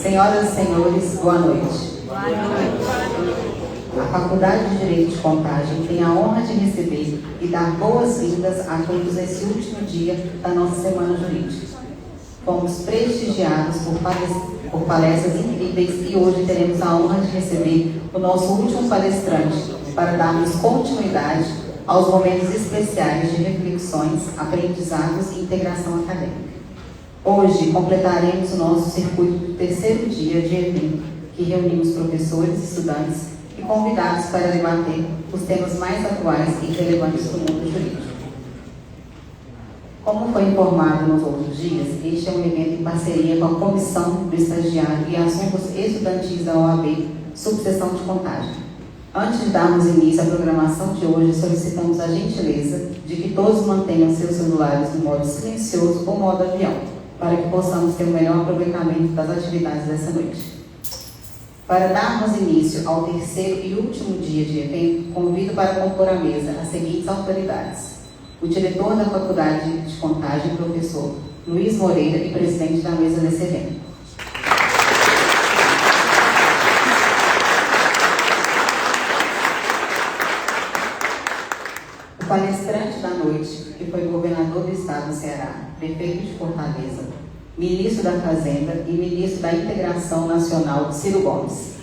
Senhoras e senhores, boa noite. A Faculdade de Direito de Contagem tem a honra de receber e dar boas-vindas a todos nesse último dia da nossa Semana Jurídica. Fomos prestigiados por palestras incríveis e hoje teremos a honra de receber o nosso último palestrante para darmos continuidade aos momentos especiais de reflexões, aprendizados e integração acadêmica. Hoje completaremos o nosso circuito do terceiro dia de evento, que reunimos professores, estudantes e convidados para debater os temas mais atuais e relevantes do mundo jurídico. Como foi informado nos outros dias, este é um evento em parceria com a Comissão do Estagiário e Assuntos Estudantis da OAB, Subseção de Contagem. Antes de darmos início à programação de hoje, solicitamos a gentileza de que todos mantenham seus celulares no modo silencioso ou modo avião, para que possamos ter o melhor aproveitamento das atividades dessa noite. Para darmos início ao terceiro e último dia de evento, convido para compor a mesa as seguintes autoridades: o diretor da Faculdade de Contagem, professor Luiz Moreira, e presidente da mesa desse evento. O palestrante da noite, que foi governador do estado do Ceará, prefeito de Fortaleza, ministro da Fazenda e ministro da Integração Nacional, Ciro Gomes.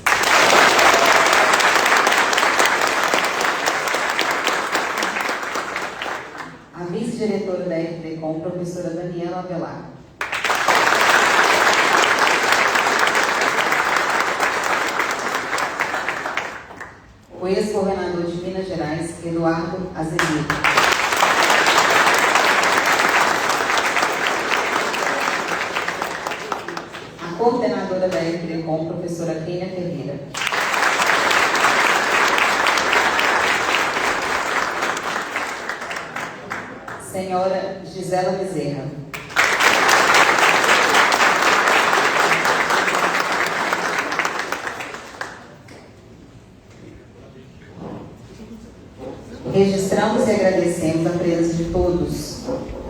A vice-diretora da FDCOM, professora Daniela Avelar. O ex-governador de Minas Gerais, Eduardo Azevedo. A coordenadora da FDCOM, professora Kênia Ferreira. Senhora Gisela Bezerra. Registramos e agradecemos a presença de todos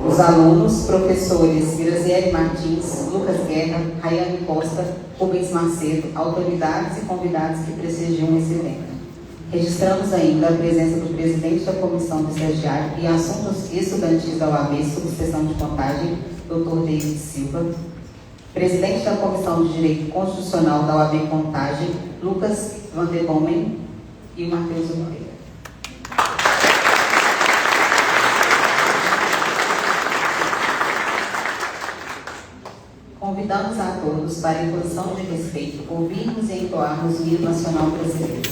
os alunos, professores Graziele Martins, Lucas Guerra, Rayane Costa, Rubens Macedo, autoridades e convidados que prestigiam esse evento. Registramos ainda a presença do presidente da Comissão do Estagiário e Assuntos Estudantis da OAB, Subseção de Contagem, Dr. David Silva, presidente da Comissão de Direito Constitucional da OAB Contagem, Lucas Van der Bomen, e o Matheus Oliveira. Convidamos a todos para, em posição de respeito, ouvirmos e entoarmos o hino nacional brasileiro.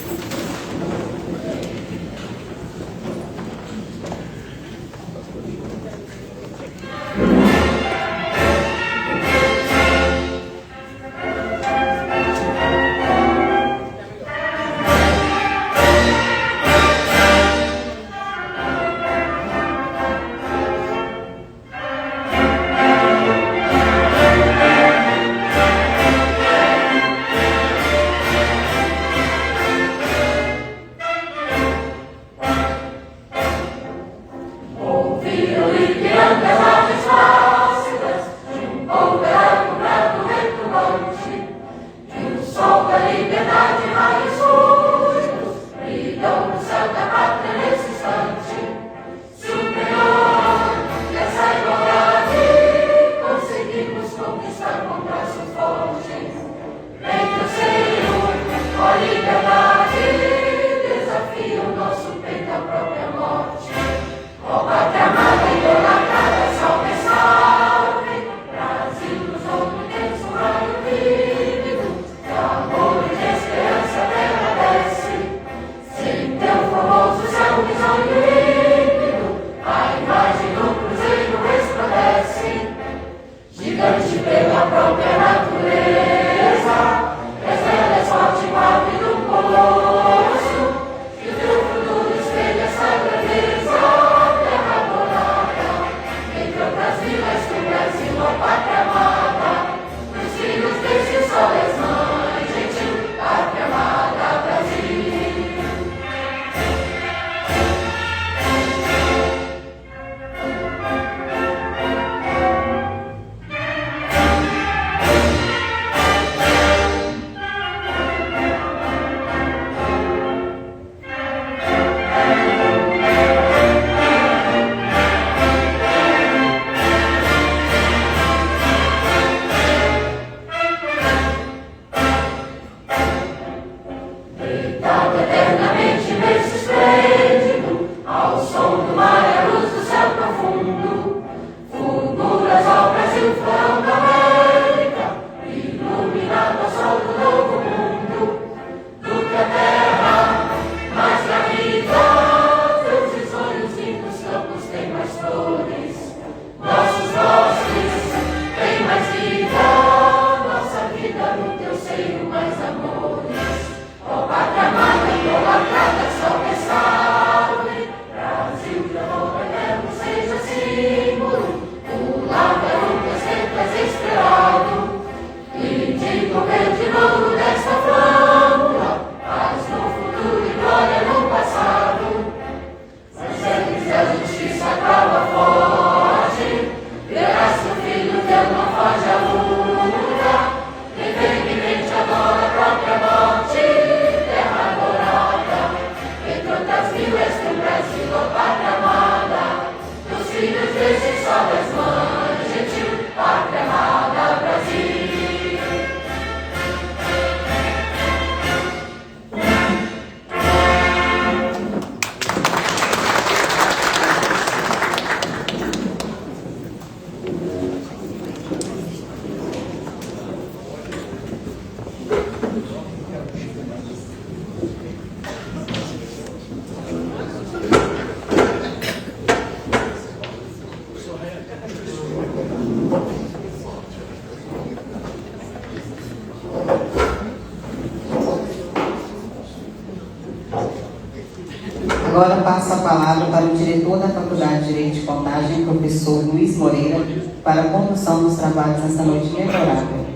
Agora passo a palavra para o diretor da Faculdade de Direito de Contagem, professor Luiz Moreira, para a condução dos trabalhos nesta noite memorável.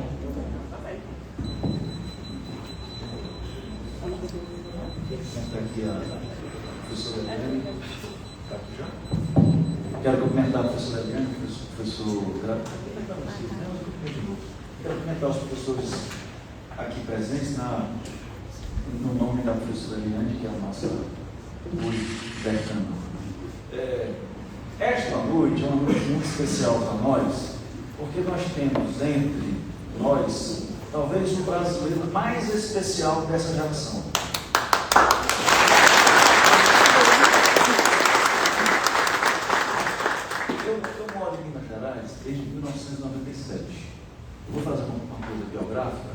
Quero cumprimentar a professora Adriane, professor Grato. Quero cumprimentar os professores aqui presentes no nome da professora Adriane, que é a nossa decana. Esta noite é uma noite muito especial para nós, porque nós temos entre nós, talvez o brasileiro mais especial dessa geração. Eu moro em Minas Gerais desde 1997. Eu vou fazer uma coisa biográfica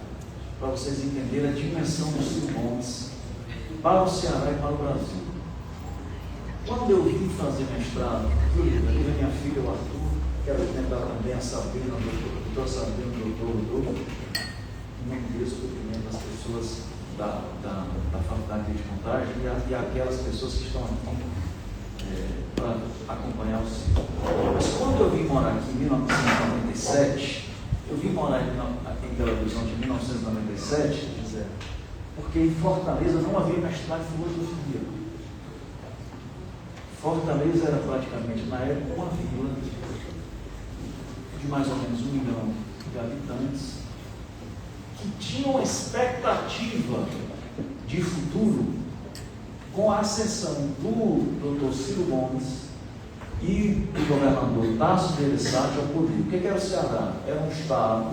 para vocês entenderem a dimensão dos Ciro Gomes para o Ceará e para o Brasil. Quando eu vim fazer mestrado, eu tive minha filha, o Arthur, quero lembrar também a Sabrina, o doutor Sabrina, o doutor Rodolfo, muito cumprimento as pessoas da Faculdade de Contagem e aquelas pessoas que estão aqui para acompanhar o Ciro. Mas quando eu vim morar aqui em 1997, eu vim morar em Belo Horizonte em 1997, porque em Fortaleza não havia mestrado em filosofia. Fortaleza era praticamente, na época, uma vila de mais ou menos 1 milhão de habitantes, que tinham uma expectativa de futuro com a ascensão do doutor Ciro Gomes e do governador Tasso Gereissati ao poder. O que era o Ceará? Era um estado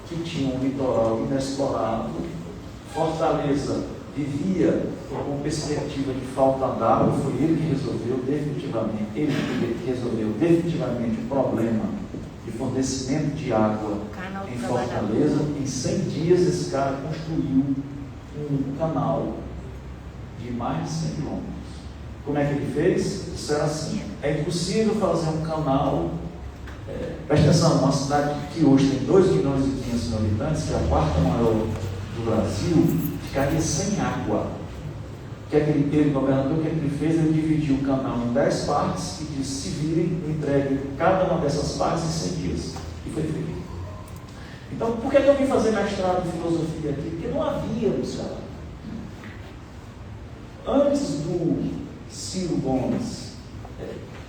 que tinha um litoral inexplorado. Fortaleza vivia com perspectiva de falta d'água, foi ele que resolveu definitivamente o problema de fornecimento de água em Fortaleza. Em 100 dias esse cara construiu um canal de mais de 100 quilômetros. Como é que ele fez? Disseram assim: é impossível fazer um canal. Presta atenção, uma cidade que hoje tem 2 milhões e 500 mil habitantes, que é a 4ª maior do Brasil, ficaria sem água. O que aquele governador, o que ele fez? Ele dividiu o canal em 10 partes e disse: se virem, entregue cada uma dessas partes em 100 dias. E foi feito. Então, por que eu vim fazer mestrado em filosofia aqui? Porque não havia no Ceará. Antes do Ciro Gomes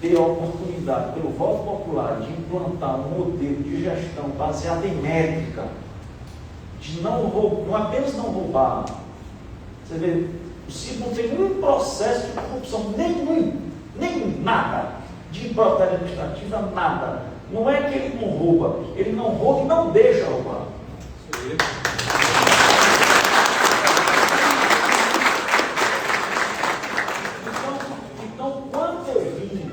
ter a oportunidade, pelo voto popular, de implantar um modelo de gestão baseado em métrica, de não apenas não roubar. Você vê, o Ciro não tem nenhum processo de corrupção, nem nada, de improbidade administrativa, nada. Não é que ele não rouba e não deixa roubar. Então, quando eu vim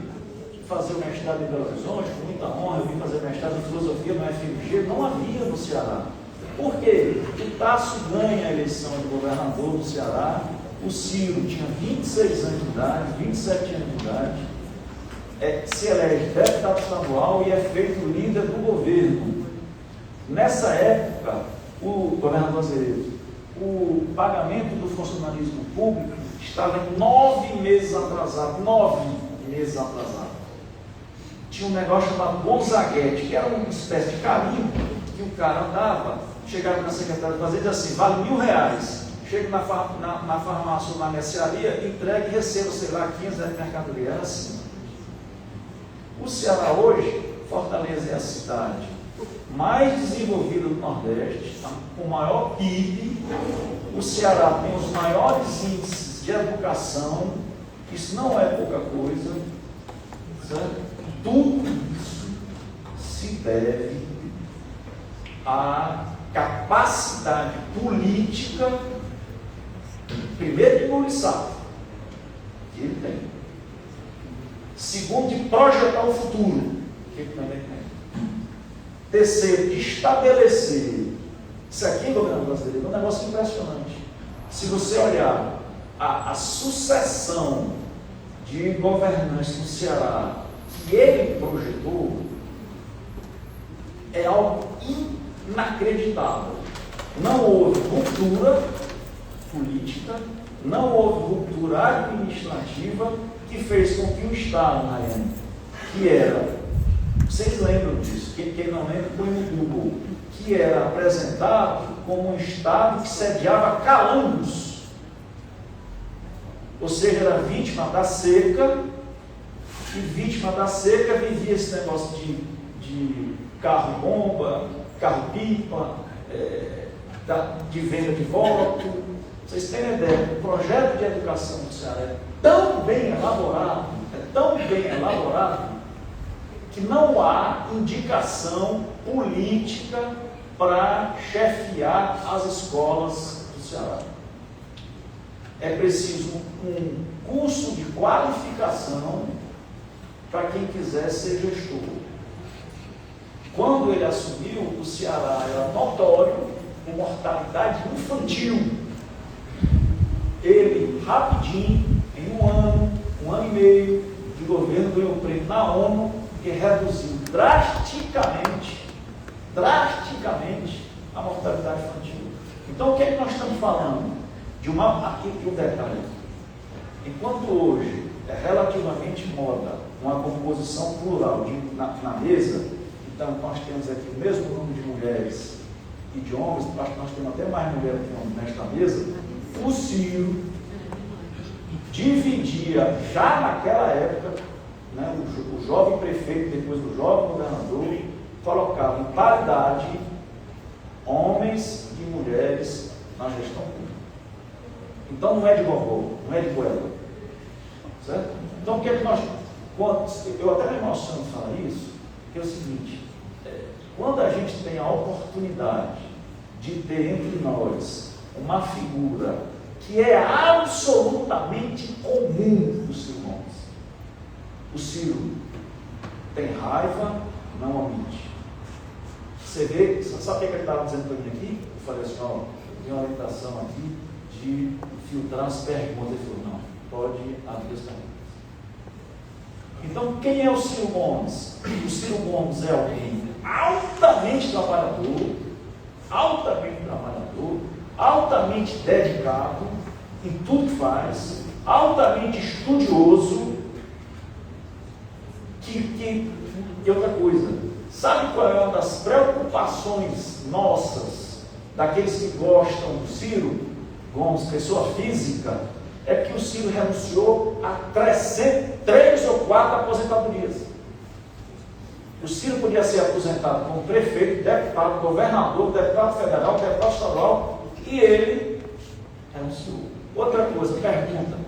fazer o mestrado em Belo Horizonte, com muita honra, eu vim fazer mestrado em filosofia no FMG, não havia no Ceará. Por quê? O Tasso ganha a eleição de governador do Ceará, o Ciro tinha 26 anos de idade, 27 anos de idade, se elege deputado estadual e é feito líder do governo. Nessa época, o governador Azevedo, o pagamento do funcionalismo público estava em 9 meses atrasado. 9 meses atrasado. Tinha um negócio chamado Gonzaguete, que era uma espécie de carimbo que o cara andava, chegava na secretaria de Fazenda e dizia assim: vale R$1.000. Chego na farmácia ou na mercearia, entregue e recebo, sei lá, 15 reais de mercadoria. Era assim. O Ceará hoje, Fortaleza é a cidade mais desenvolvida do Nordeste, com o maior PIB. O Ceará tem os maiores índices de educação. Isso não é pouca coisa, certo? Tudo isso se deve à capacidade política, primeiro, de mobilizar, que ele tem. Segundo, de projetar o futuro, que ele também tem. Terceiro, de estabelecer. Isso aqui, governador brasileiro, é um negócio impressionante. Se você olhar a sucessão de governantes no Ceará que ele projetou, é algo inacreditável. Não houve ruptura política, não houve ruptura administrativa que fez com que o Estado, Mariana, que era, vocês lembram disso, quem não lembra, põe no Google, que era apresentado como um Estado que sediava calangos, ou seja, era vítima da seca, e vítima da seca vivia esse negócio de carro-bomba, carro-pipa, de venda de voto. Vocês têm uma ideia, o projeto de educação do Ceará é tão bem elaborado, que não há indicação política para chefiar as escolas do Ceará. É preciso um curso de qualificação para quem quiser ser gestor. Quando ele assumiu, o Ceará era notório com mortalidade infantil. Ele, rapidinho, em um ano e meio de governo, ganhou o prêmio na ONU e reduziu drasticamente a mortalidade infantil. Então, o que é que nós estamos falando? Aqui um detalhe. Enquanto hoje é relativamente moda uma composição plural na mesa, então nós temos aqui o mesmo número de mulheres e de homens, acho que nós temos até mais mulheres que homens nesta mesa. O Ciro dividia, já naquela época, né, o jovem prefeito, depois o jovem governador, colocava em paridade homens e mulheres na gestão pública. Então não é de gogó, não é de goela. Certo? Então o que é que nós... Eu até me emociono falar isso, que é o seguinte, quando a gente tem a oportunidade de ter entre nós uma figura que é absolutamente comum do Ciro Gomes. O Ciro tem raiva, não omite. Você vê, sabe o que ele estava dizendo para mim aqui? Eu falei assim, ó, tem uma orientação aqui de filtrar as perguntas. Ele falou, não, pode abrir as perguntas. Então, quem é o Ciro Gomes? O Ciro Gomes é alguém altamente trabalhador, altamente dedicado em tudo que faz, altamente estudioso, e outra coisa, sabe qual é uma das preocupações nossas, daqueles que gostam do Ciro Gomes, pessoa física, é que o Ciro renunciou a 3 ou 4 aposentadorias. O Ciro podia ser aposentado como prefeito, deputado, governador, deputado federal, deputado estadual, e ele renunciou. Outra coisa, pergunta,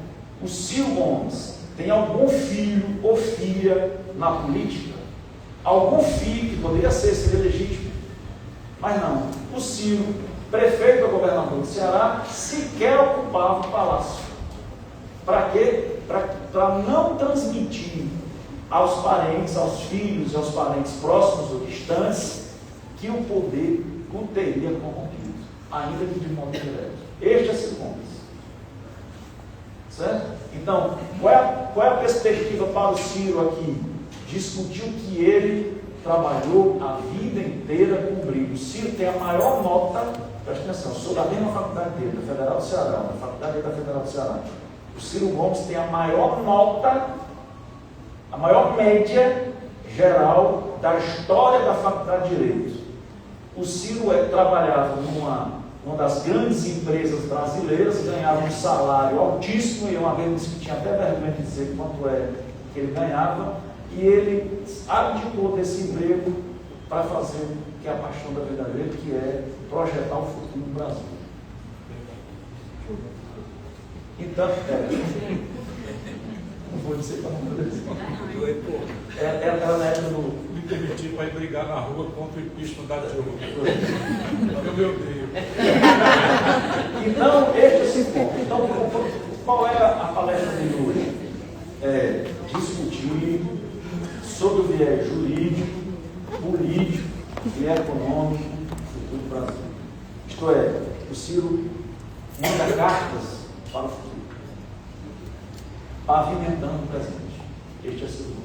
o Ciro Gomes tem algum filho ou filha na política? Algum filho que poderia seria legítimo? Mas não, o Ciro, prefeito ou governador do Ceará, sequer ocupava o palácio. Para quê? Para não transmitir aos parentes, aos filhos e aos parentes próximos ou distantes que o poder o teria corrompido, ainda que de modo direto. Este é Ciro Gomes. Certo? Então, qual é a perspectiva para o Ciro aqui? Discutir o que ele trabalhou a vida inteira com brilho. O Ciro tem a maior nota, presta atenção, eu sou da mesma faculdade dele, da Federal do Ceará, da faculdade da Federal do Ceará. O Ciro Gomes tem a maior nota, a maior média geral da história da Faculdade de Direito. O Ciro trabalhava numa das grandes empresas brasileiras, ganhava um salário altíssimo, e uma vez disse que tinha até vergonha de dizer quanto é que ele ganhava, e ele abdicou desse emprego para fazer o que é a paixão da vida dele, que é projetar o futuro do Brasil. Então, não vou dizer para não dizer. Ela na época do. Me permitir para ir brigar na rua contra o impeachment da Dilma. Eu me odeio. Então, este é esse ponto. Então, qual é a palestra de hoje? Discutir sobre o viés jurídico, político e econômico do futuro do Brasil. Isto é, o Ciro manda cartas para o futuro, pavimentando o presente. Este é o Ciro Gomes.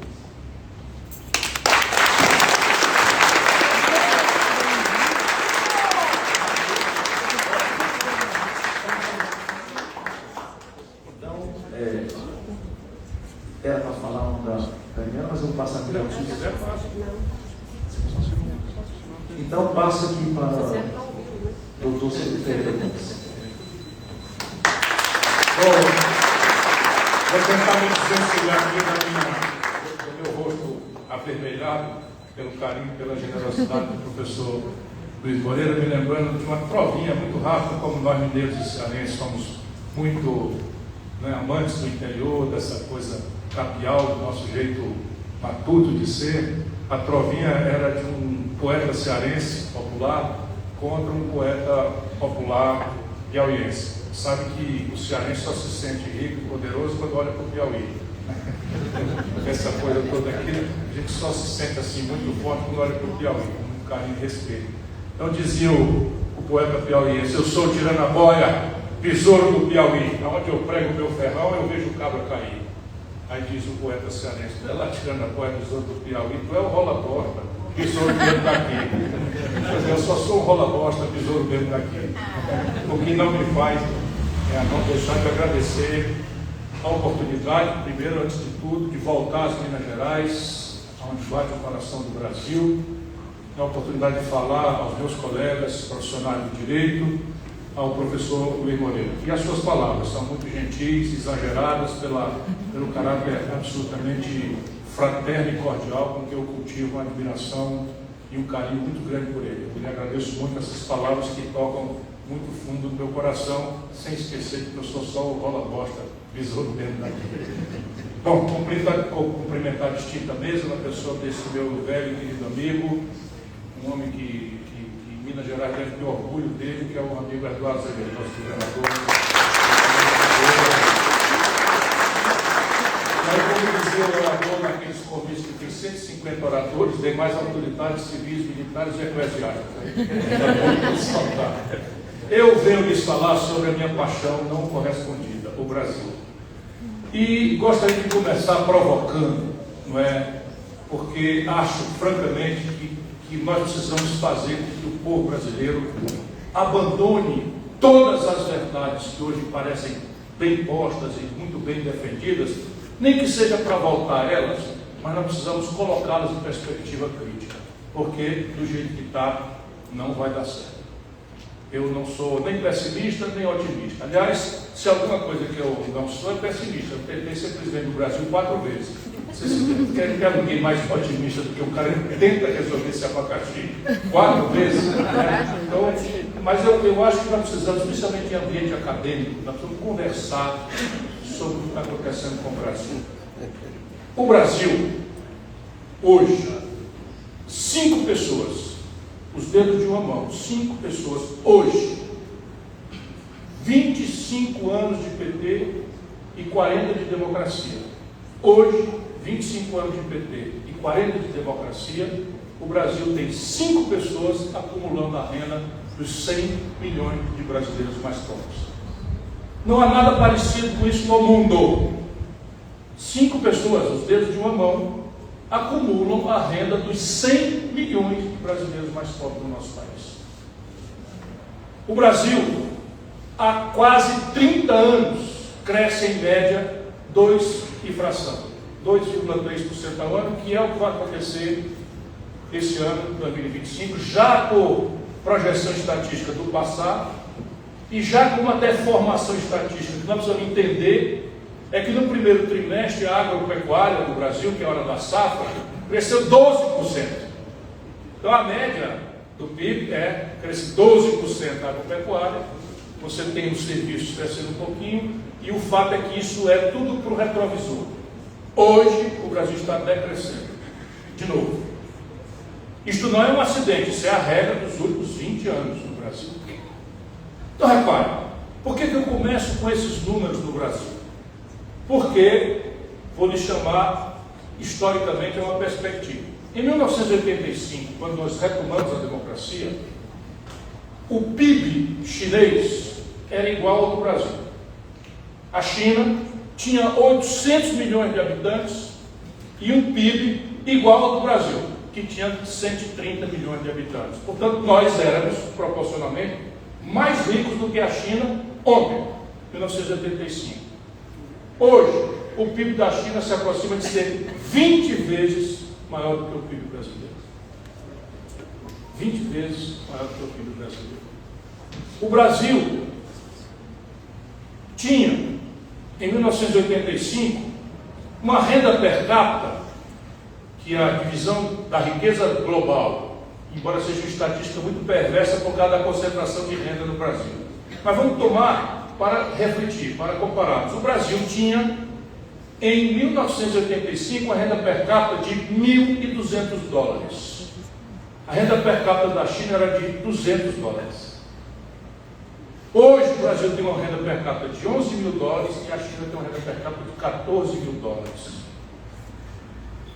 tentar me desvencilhar aqui do meu rosto avermelhado, pelo carinho, pela generosidade do professor Luiz Moreira, me lembrando de uma provinha muito rápida, como nós mineiros e cearenses somos muito amantes do interior, dessa coisa capial, do nosso jeito matuto de ser. A provinha era de um poeta cearense popular contra um poeta popular piauiense. Sabe que o cearense só se sente rico e poderoso quando olha para o Piauí. Essa coisa toda aqui, a gente só se sente assim muito forte quando olha para o Piauí, com muito carinho e respeito. Então dizia o poeta piauiense: eu sou Tiranaboia, besouro do Piauí, aonde eu prego o meu ferrão eu vejo o cabra cair. Aí diz o poeta cearense: não é lá Tiranaboia, besouro do Piauí, tu é o rola-bosta, besouro mesmo daqui. Quer dizer, eu só sou o rola-bosta, besouro mesmo daqui. O que não me faz é não deixar de agradecer a oportunidade, primeiro, antes de tudo, de voltar às Minas Gerais, onde bate o coração do Brasil, a oportunidade de falar aos meus colegas profissionais do direito, ao professor Luiz Moreira. E as suas palavras são muito gentis, exageradas pelo caráter absolutamente fraterno e cordial com que eu cultivo uma admiração e um carinho muito grande por ele. Eu lhe agradeço muito essas palavras que tocam muito fundo do meu coração, sem esquecer que eu sou só o rola-bosta, besouro dentro daqui. Bom, cumprimentar a distinta mesa na pessoa desse meu velho e querido amigo, um homem que em Minas Gerais deve ter orgulho dele, que é o amigo Eduardo Azevedo, nosso governador. Aí, como dizia o orador naqueles comícios que tem 150 oradores, tem mais autoridades civis, militares e eclesiásticas. Eu venho lhes falar sobre a minha paixão não correspondida, o Brasil. E gostaria de começar provocando, não é? Porque acho, francamente, que nós precisamos fazer com que o povo brasileiro abandone todas as verdades que hoje parecem bem postas e muito bem defendidas, nem que seja para voltar a elas, mas nós precisamos colocá-las em perspectiva crítica, porque do jeito que está, não vai dar certo. Eu não sou nem pessimista, nem otimista. Aliás, se alguma coisa que eu não sou é pessimista. Eu tentei ser presidente do Brasil 4 vezes. Vocês querem ter alguém mais otimista do que o cara que tenta resolver esse abacaxi 4 vezes? Né? Então, mas eu acho que nós precisamos, principalmente em ambiente acadêmico, nós precisamos conversar sobre o que está acontecendo com o Brasil. O Brasil, hoje, 5 pessoas, os dedos de uma mão, 5 pessoas, hoje, 25 anos de PT e 40 de democracia. Hoje, 25 anos de PT e 40 de democracia, o Brasil tem 5 pessoas acumulando a renda dos 100 milhões de brasileiros mais pobres. Não há nada parecido com isso no mundo. 5 pessoas, os dedos de uma mão, acumulam a renda dos 100 milhões de brasileiros mais pobres do nosso país. O Brasil, há quase 30 anos, cresce em média 2 e fração, 2,3% ao ano, que é o que vai acontecer esse ano, 2025, já por projeção estatística do passado e já com uma deformação estatística que nós precisamos entender. É que no primeiro trimestre a agropecuária do Brasil, que é a hora da safra, cresceu 12%. Então a média do PIB é crescer 12% a agropecuária, você tem os serviços crescendo um pouquinho, e o fato é que isso é tudo para o retrovisor. Hoje o Brasil está decrescendo. De novo. Isto não é um acidente, isso é a regra dos últimos 20 anos no Brasil. Então repare, por que eu começo com esses números no Brasil? Porque, vou lhe chamar, historicamente, é uma perspectiva. Em 1985, quando nós retomamos a democracia, o PIB chinês era igual ao do Brasil. A China tinha 800 milhões de habitantes e um PIB igual ao do Brasil, que tinha 130 milhões de habitantes. Portanto, nós éramos, proporcionalmente, mais ricos do que a China ontem, 1985. Hoje, o PIB da China se aproxima de ser 20 vezes maior do que o PIB brasileiro. 20 vezes maior do que o PIB brasileiro. O Brasil tinha em 1985, uma renda per capita, que é a divisão da riqueza global, embora seja uma estatística muito perversa por causa da concentração de renda no Brasil. Mas vamos tomar para refletir, para compararmos. O Brasil tinha, em 1985, uma renda per capita de $1.200. A renda per capita da China era de $200. Hoje o Brasil tem uma renda per capita de $11 mil e a China tem uma renda per capita de $14 mil.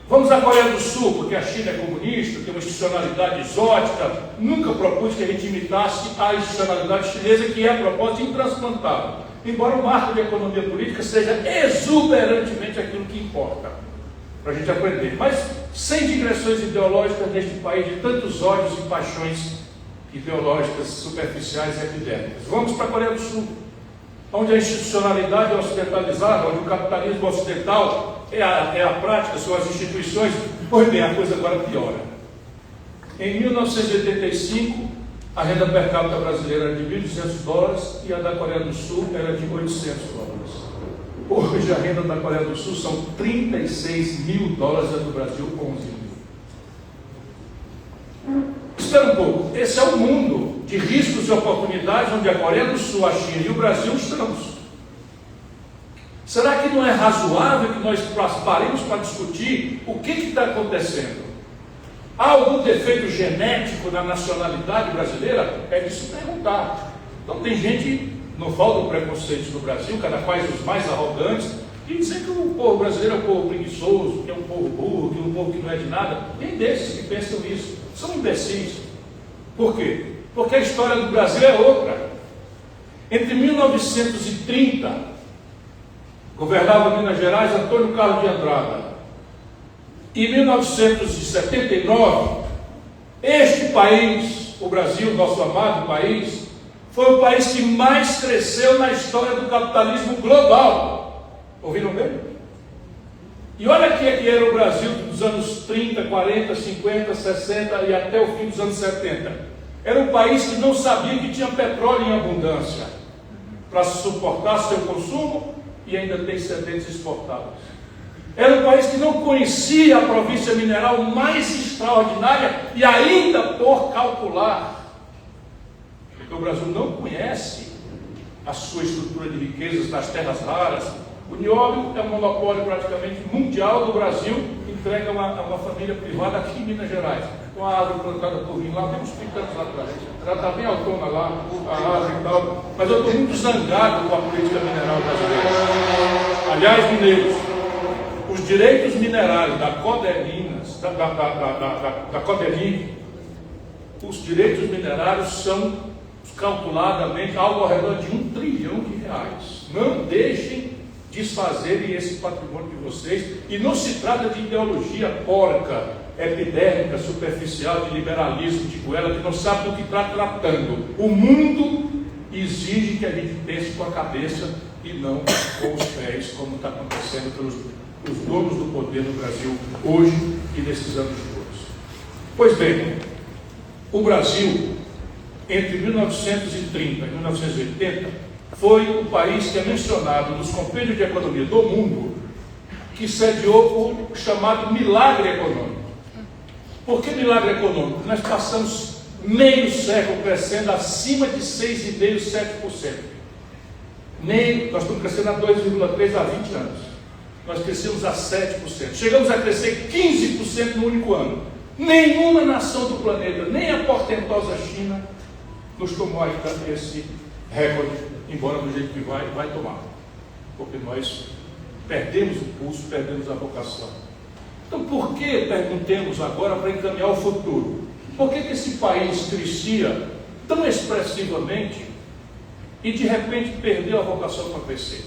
Vamos à Coreia do Sul, porque a China é comunista, tem uma institucionalidade exótica, nunca propus que a gente imitasse a institucionalidade chinesa, que é a propósito intransplantável, embora o marco de economia política seja exuberantemente aquilo que importa para a gente aprender, mas sem digressões ideológicas neste país de tantos ódios e paixões ideológicas superficiais e epidêmicas. Vamos para a Coreia do Sul, onde a institucionalidade é ocidentalizada, onde o capitalismo ocidental é a prática, são as instituições. Pois bem, a coisa agora piora. Em 1985, a renda per capita brasileira era de $1.200 e a da Coreia do Sul era de $800. Hoje a renda da Coreia do Sul são $36 mil, a do Brasil $11 mil. Espera um pouco, esse é o mundo de riscos e oportunidades onde a Coreia do Sul, a China e o Brasil estamos. Será que não é razoável que nós paremos para discutir o que está acontecendo? Há algum defeito genético na nacionalidade brasileira? É de se perguntar. Então tem gente, não faltam preconceitos no Brasil, cada vez os mais arrogantes, de dizer que o povo brasileiro é um povo preguiçoso, que é um povo burro, que é um povo que não é de nada. Tem desses que pensam isso. São imbecis. Por quê? Porque a história do Brasil é outra. Entre 1930, governava Minas Gerais Antônio Carlos de Andrada, e 1979, este país, o Brasil, nosso amado país, foi o país que mais cresceu na história do capitalismo global. Ouviram bem? E olha que era o Brasil dos anos 30, 40, 50, 60 e até o fim dos anos 70. Era um país que não sabia que tinha petróleo em abundância para suportar seu consumo e ainda tem excedentes exportados. Era um país que não conhecia a província mineral mais extraordinária e ainda por calcular. Porque o Brasil não conhece a sua estrutura de riquezas das terras raras. O nióbio é um monopólio praticamente mundial do Brasil, entrega a uma família privada aqui em Minas Gerais. Uma árvore plantada por mim lá, tem uns picantes lá atrás. Ela está bem autona lá, a árvore e tal. Mas eu estou muito zangado com a política mineral brasileira. Aliás, mineiros, os direitos minerários da Codeminas, da Codemig, os direitos minerários são calculadamente algo ao redor de R$1 trilhão. Não deixem desfazerem esse patrimônio de vocês, e não se trata de ideologia porca, epidérmica, superficial, de liberalismo, de goela, que não sabe do que está tratando. O mundo exige que a gente pense com a cabeça e não com os pés, como está acontecendo pelos donos do poder no Brasil hoje e nesses anos todos. Pois bem, o Brasil, entre 1930 e 1980, foi o país que é mencionado nos compêndios de economia do mundo que sediou o chamado milagre econômico. Por que milagre econômico? Nós passamos meio século crescendo acima de 6,5%, 7%. Nós estamos crescendo a 2,3% há 20 anos. Nós crescemos a 7%. Chegamos a crescer 15% no único ano. Nenhuma nação do planeta, nem a portentosa China, nos tomou ainda esse recorde, embora do jeito que vai tomar. Porque nós perdemos o pulso, perdemos a vocação. Então, por que, perguntemos agora, para encaminhar o futuro, por que esse país crescia tão expressivamente e de repente perdeu a vocação para crescer?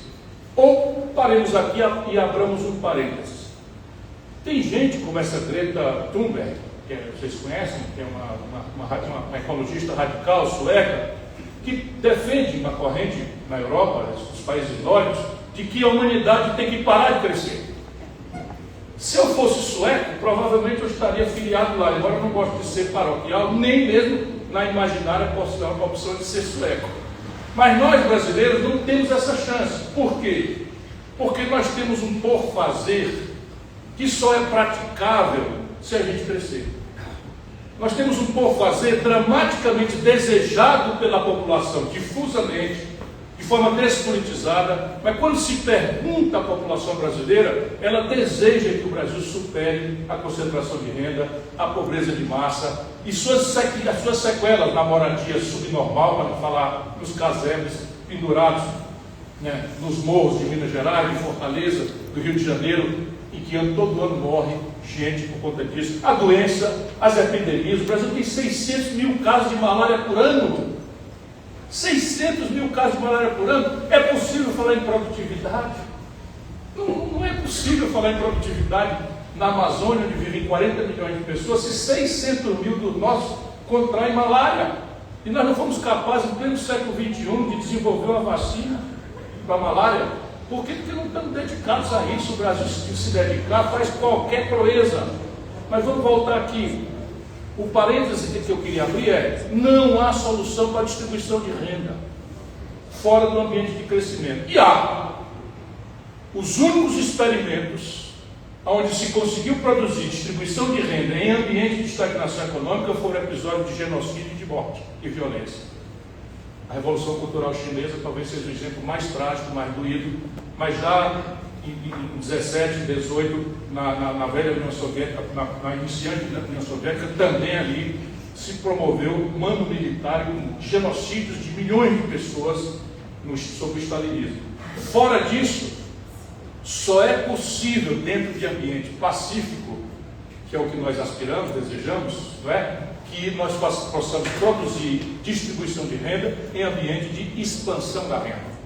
Ou paremos aqui e abramos um parênteses. Tem gente como essa Greta Thunberg, que vocês conhecem, que é uma ecologista radical sueca, que defende uma corrente na Europa, nos países nórdicos, de que a humanidade tem que parar de crescer. Se eu fosse sueco, provavelmente eu estaria filiado lá, embora eu não goste de ser paroquial, nem mesmo na imaginária opção de ser sueco. Mas nós, brasileiros, não temos essa chance. Por quê? Porque nós temos um por fazer que só é praticável se a gente crescer. Nós temos um por fazer dramaticamente desejado pela população, difusamente, de forma despolitizada, mas quando se pergunta à população brasileira, ela deseja que o Brasil supere a concentração de renda, a pobreza de massa e as suas sequelas na moradia subnormal, para não falar nos casebres pendurados, né, nos morros de Minas Gerais, de Fortaleza, do Rio de Janeiro, em que todo ano morre gente por conta disso. A doença, as epidemias. O Brasil tem 600 mil casos de malária por ano. 600 mil casos de malária por ano. É possível falar em produtividade? Não é possível falar em produtividade na Amazônia, onde vivem 40 milhões de pessoas, se 600 mil dos nossos contraem malária. E nós não fomos capazes, em pleno século XXI, de desenvolver uma vacina para a malária. Por que? Porque não estamos dedicados a isso. O Brasil, se dedicar, faz qualquer proeza. Mas vamos voltar aqui. O parêntese que eu queria abrir é: não há solução para a distribuição de renda fora do ambiente de crescimento. E há os únicos experimentos onde se conseguiu produzir distribuição de renda em ambiente de estagnação econômica foram episódios de genocídio, de morte e violência. A Revolução Cultural Chinesa talvez seja o exemplo mais trágico, mais doído, mas já em 17, 18, na velha União Soviética, na iniciante da União Soviética, também ali se promoveu um mando militar com genocídios de milhões de pessoas sob o stalinismo. Fora disso, só é possível, dentro de ambiente pacífico, que é o que nós aspiramos, desejamos, não é? Que nós possamos produzir distribuição de renda em ambiente de expansão da renda.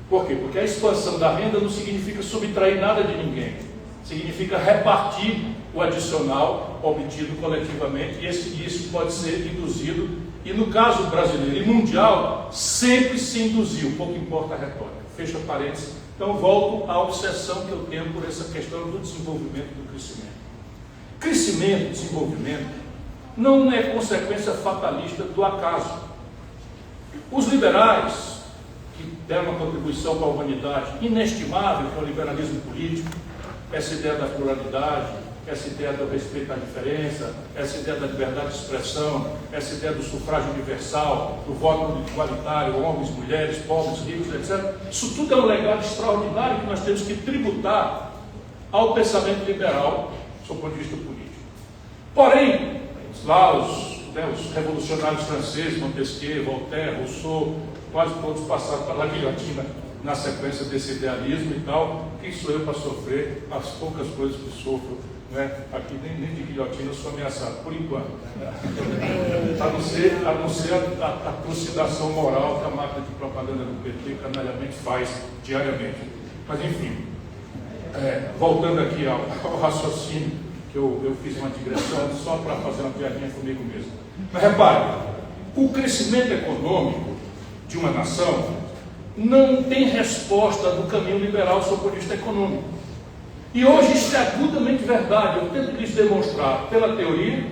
Por quê? Porque a expansão da renda não significa subtrair nada de ninguém. Significa repartir o adicional obtido coletivamente, e isso pode ser induzido, e no caso brasileiro e mundial, sempre se induziu, pouco importa a retórica. Fecha parênteses. Então volto à obsessão que eu tenho por essa questão do desenvolvimento e do crescimento. Crescimento, desenvolvimento, não é consequência fatalista do acaso. Os liberais, que deram uma contribuição para a humanidade inestimável, que é o liberalismo político, essa ideia da pluralidade, essa ideia do respeito à diferença, essa ideia da liberdade de expressão, essa ideia do sufrágio universal, do voto igualitário, homens, mulheres, pobres, ricos, etc. Isso tudo é um legado extraordinário que nós temos que tributar ao pensamento liberal, do ponto de vista político. Porém, lá os revolucionários franceses, Montesquieu, Voltaire, Rousseau, quase todos passaram pela guilhotina na sequência desse idealismo e tal. Quem sou eu para sofrer as poucas coisas que sofro, né? Aqui nem de guilhotina eu sou ameaçado, por enquanto. A não ser a trucidação moral que a máquina de propaganda do PT canalhamente faz diariamente. Mas enfim, voltando aqui ao raciocínio, que eu fiz uma digressão só para fazer uma piadinha comigo mesmo. Mas repare, o crescimento econômico de uma nação não tem resposta do caminho liberal sob o ponto de vista econômico. E hoje isso é agudamente verdade. Eu tento lhes demonstrar pela teoria,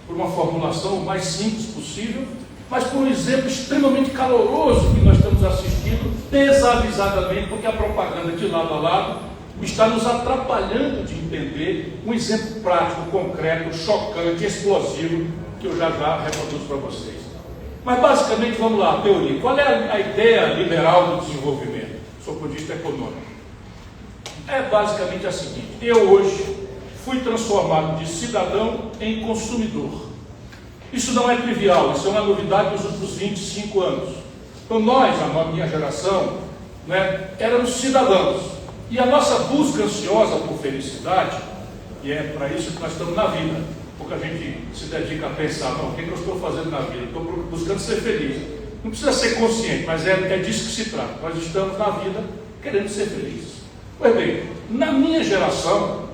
por uma formulação o mais simples possível, mas por um exemplo extremamente caloroso que nós estamos assistindo desavisadamente, porque a propaganda de lado a lado está nos atrapalhando de entender um exemplo prático, concreto, chocante, explosivo, que eu já reproduzo para vocês. Mas basicamente, vamos lá, a teoria. Qual é a ideia liberal do desenvolvimento, sob o ponto de vista econômico? É basicamente a seguinte: eu hoje fui transformado de cidadão em consumidor. Isso não é trivial, isso é uma novidade dos últimos 25 anos. Então nós, a minha geração, né, éramos cidadãos. E a nossa busca ansiosa por felicidade, e é para isso que nós estamos na vida, porque a gente se dedica a pensar, não, o que eu estou fazendo na vida? Estou buscando ser feliz. Não precisa ser consciente, mas é disso que se trata. Nós estamos na vida querendo ser felizes. Pois bem, na minha geração,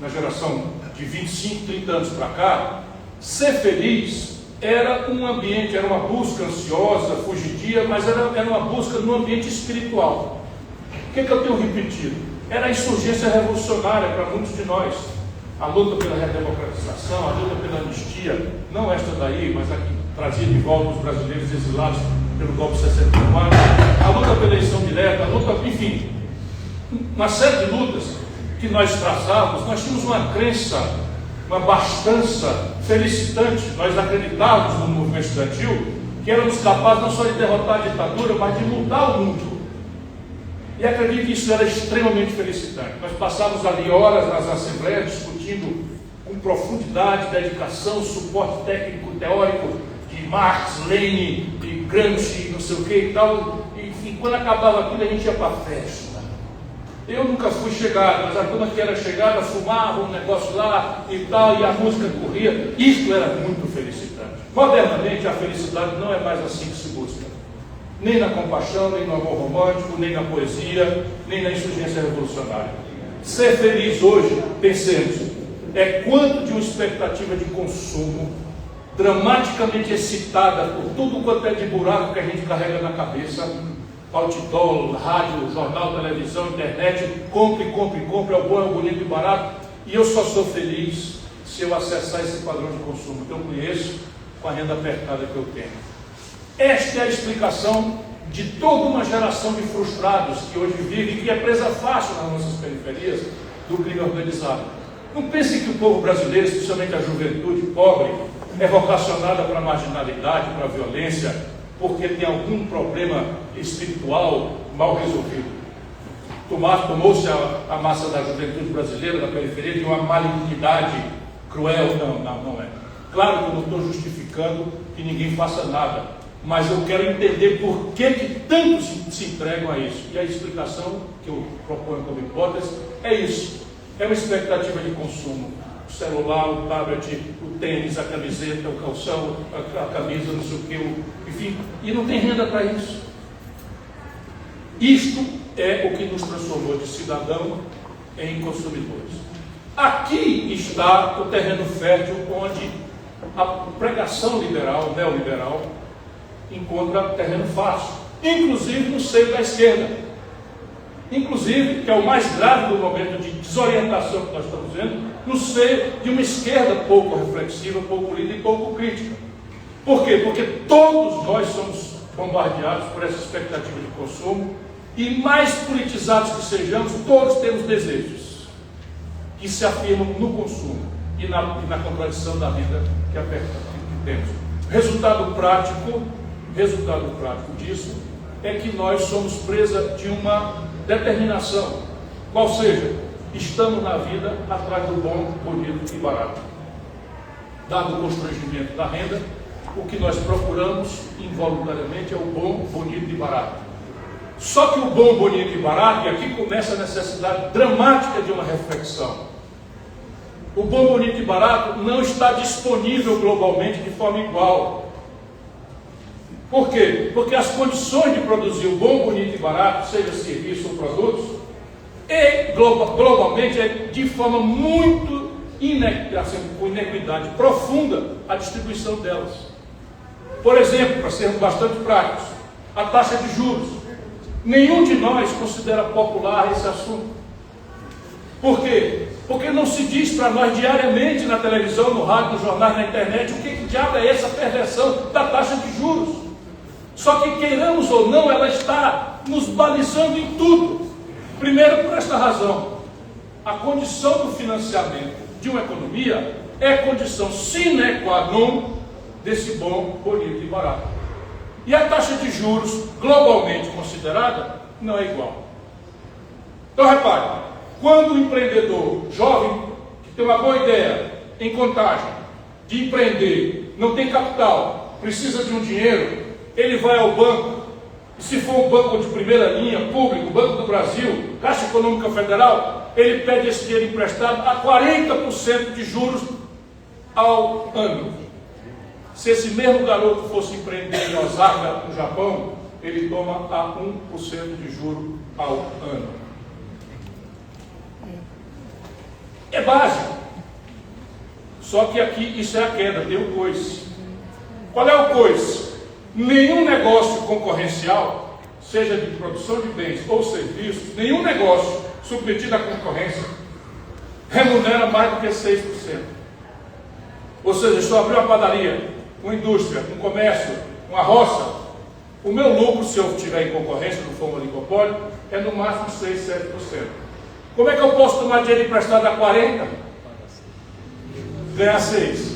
na geração de 25, 30 anos para cá, ser feliz era um ambiente, era uma busca ansiosa, fugidia, mas era uma busca no ambiente espiritual. O que eu tenho repetido? Era a insurgência revolucionária para muitos de nós. A luta pela redemocratização, a luta pela anistia, não esta daí, mas a que trazia de volta os brasileiros exilados pelo golpe de 64, a luta pela eleição direta, a luta, enfim. uma série de lutas que nós traçávamos, nós tínhamos uma crença, uma abastança felicitante. Nós acreditávamos no movimento estudantil que éramos capazes não só de derrotar a ditadura, mas de mudar o mundo. E acredito que isso era extremamente felicitante. Nós passávamos ali horas nas assembleias discutindo com profundidade, dedicação, suporte técnico, teórico de Marx, Lenin, de Gramsci, não sei o que e tal. E quando acabava aquilo, a gente ia para a festa. Eu nunca fui chegado, mas a turma que era chegada fumava um negócio lá e tal, e a música corria. Isto era muito felicitante. Modernamente, a felicidade não é mais assim que se busca. Nem na compaixão, nem no amor romântico, nem na poesia, nem na insurgência revolucionária. Ser feliz hoje, pensemos, é quanto de uma expectativa de consumo dramaticamente excitada por tudo quanto é de buraco que a gente carrega na cabeça, outdoor, rádio, jornal, televisão, internet, compre, compre, compre, é o bom, é o bonito e barato, e eu só sou feliz se eu acessar esse padrão de consumo que eu conheço com a renda apertada que eu tenho. Esta é a explicação de toda uma geração de frustrados que hoje vive e que é presa fácil nas nossas periferias do crime organizado. Não pense que o povo brasileiro, especialmente a juventude pobre, é vocacionada para a marginalidade, para a violência, porque tem algum problema espiritual mal resolvido. Tomou-se a massa da juventude brasileira, da periferia, de uma malignidade cruel. Não é. Claro que eu não estou justificando que ninguém faça nada, mas eu quero entender por que tantos se entregam a isso. E a explicação que eu proponho como hipótese é isso. É uma expectativa de consumo. O celular, o tablet, o tênis, a camiseta, o calção, a camisa, não sei o que, enfim, e não tem renda para isso. Isto é o que nos transformou de cidadão em consumidores. Aqui está o terreno fértil onde a pregação liberal, neoliberal, encontra terreno fácil, inclusive no seio da esquerda. Inclusive, que é o mais grave do momento de desorientação que nós estamos vendo, no seio de uma esquerda pouco reflexiva, pouco lida e pouco crítica. Por quê? Porque todos nós somos bombardeados por essa expectativa de consumo, e mais politizados que sejamos, todos temos desejos que se afirmam no consumo e na contradição da renda que temos. Resultado prático disso é que nós somos presa de uma determinação, qual seja, estamos na vida atrás do bom, bonito e barato. Dado o constrangimento da renda, o que nós procuramos involuntariamente é o bom, bonito e barato. Só que o bom, bonito e barato, e aqui começa a necessidade dramática de uma reflexão. O bom, bonito e barato não está disponível globalmente de forma igual. Por quê? Porque as condições de produzir o bom, bonito e barato, seja serviço ou produtos, globalmente é de forma muito com inequidade profunda a distribuição delas. Por exemplo, para sermos bastante práticos, a taxa de juros. Nenhum de nós considera popular esse assunto. Por quê? Porque não se diz para nós diariamente na televisão, no rádio, no jornal, na internet, o que diabo é essa perversão da taxa de juros. Só que queiramos ou não, ela está nos balizando em tudo. Primeiro, por esta razão, a condição do financiamento de uma economia é condição sine qua non desse bom, bonito e barato. E a taxa de juros, globalmente considerada, não é igual. Então, repare, quando o empreendedor jovem, que tem uma boa ideia, em Contagem, de empreender, não tem capital, precisa de um dinheiro, ele vai ao banco, e se for um banco de primeira linha, público, Banco do Brasil, Caixa Econômica Federal, ele pede esse dinheiro emprestado a 40% de juros ao ano. Se esse mesmo garoto fosse empreender em Osaka, no Japão, ele toma a 1% de juro ao ano. É básico. Só que aqui isso é a queda, tem o coice. Qual é o coice? Nenhum negócio concorrencial, seja de produção de bens ou serviços, nenhum negócio submetido à concorrência remunera mais do que 6%. Ou seja, se eu abrir uma padaria, uma indústria, um comércio, uma roça, O meu lucro, se eu estiver em concorrência, não for um oligopólio, é no máximo 6, 7%. Como é que eu posso tomar dinheiro emprestado a 40%? Ganhar 6%.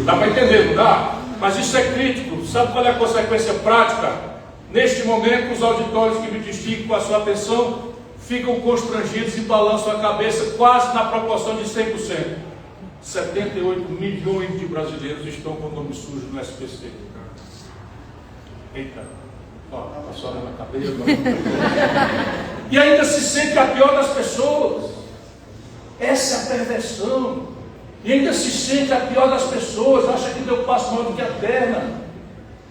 Dá para entender, não dá? Mas isso é crítico. Sabe qual é a consequência prática? Neste momento, os auditores que me distinguem com a sua atenção ficam constrangidos e balançam a cabeça quase na proporção de 100%. 78 milhões de brasileiros estão com o nome sujo no SPC. Eita, ó, passou na cabeça. E ainda se sente a pior das pessoas. Essa é a perversão. E ainda se sente a pior das pessoas. Acha que deu passo maior do que a perna.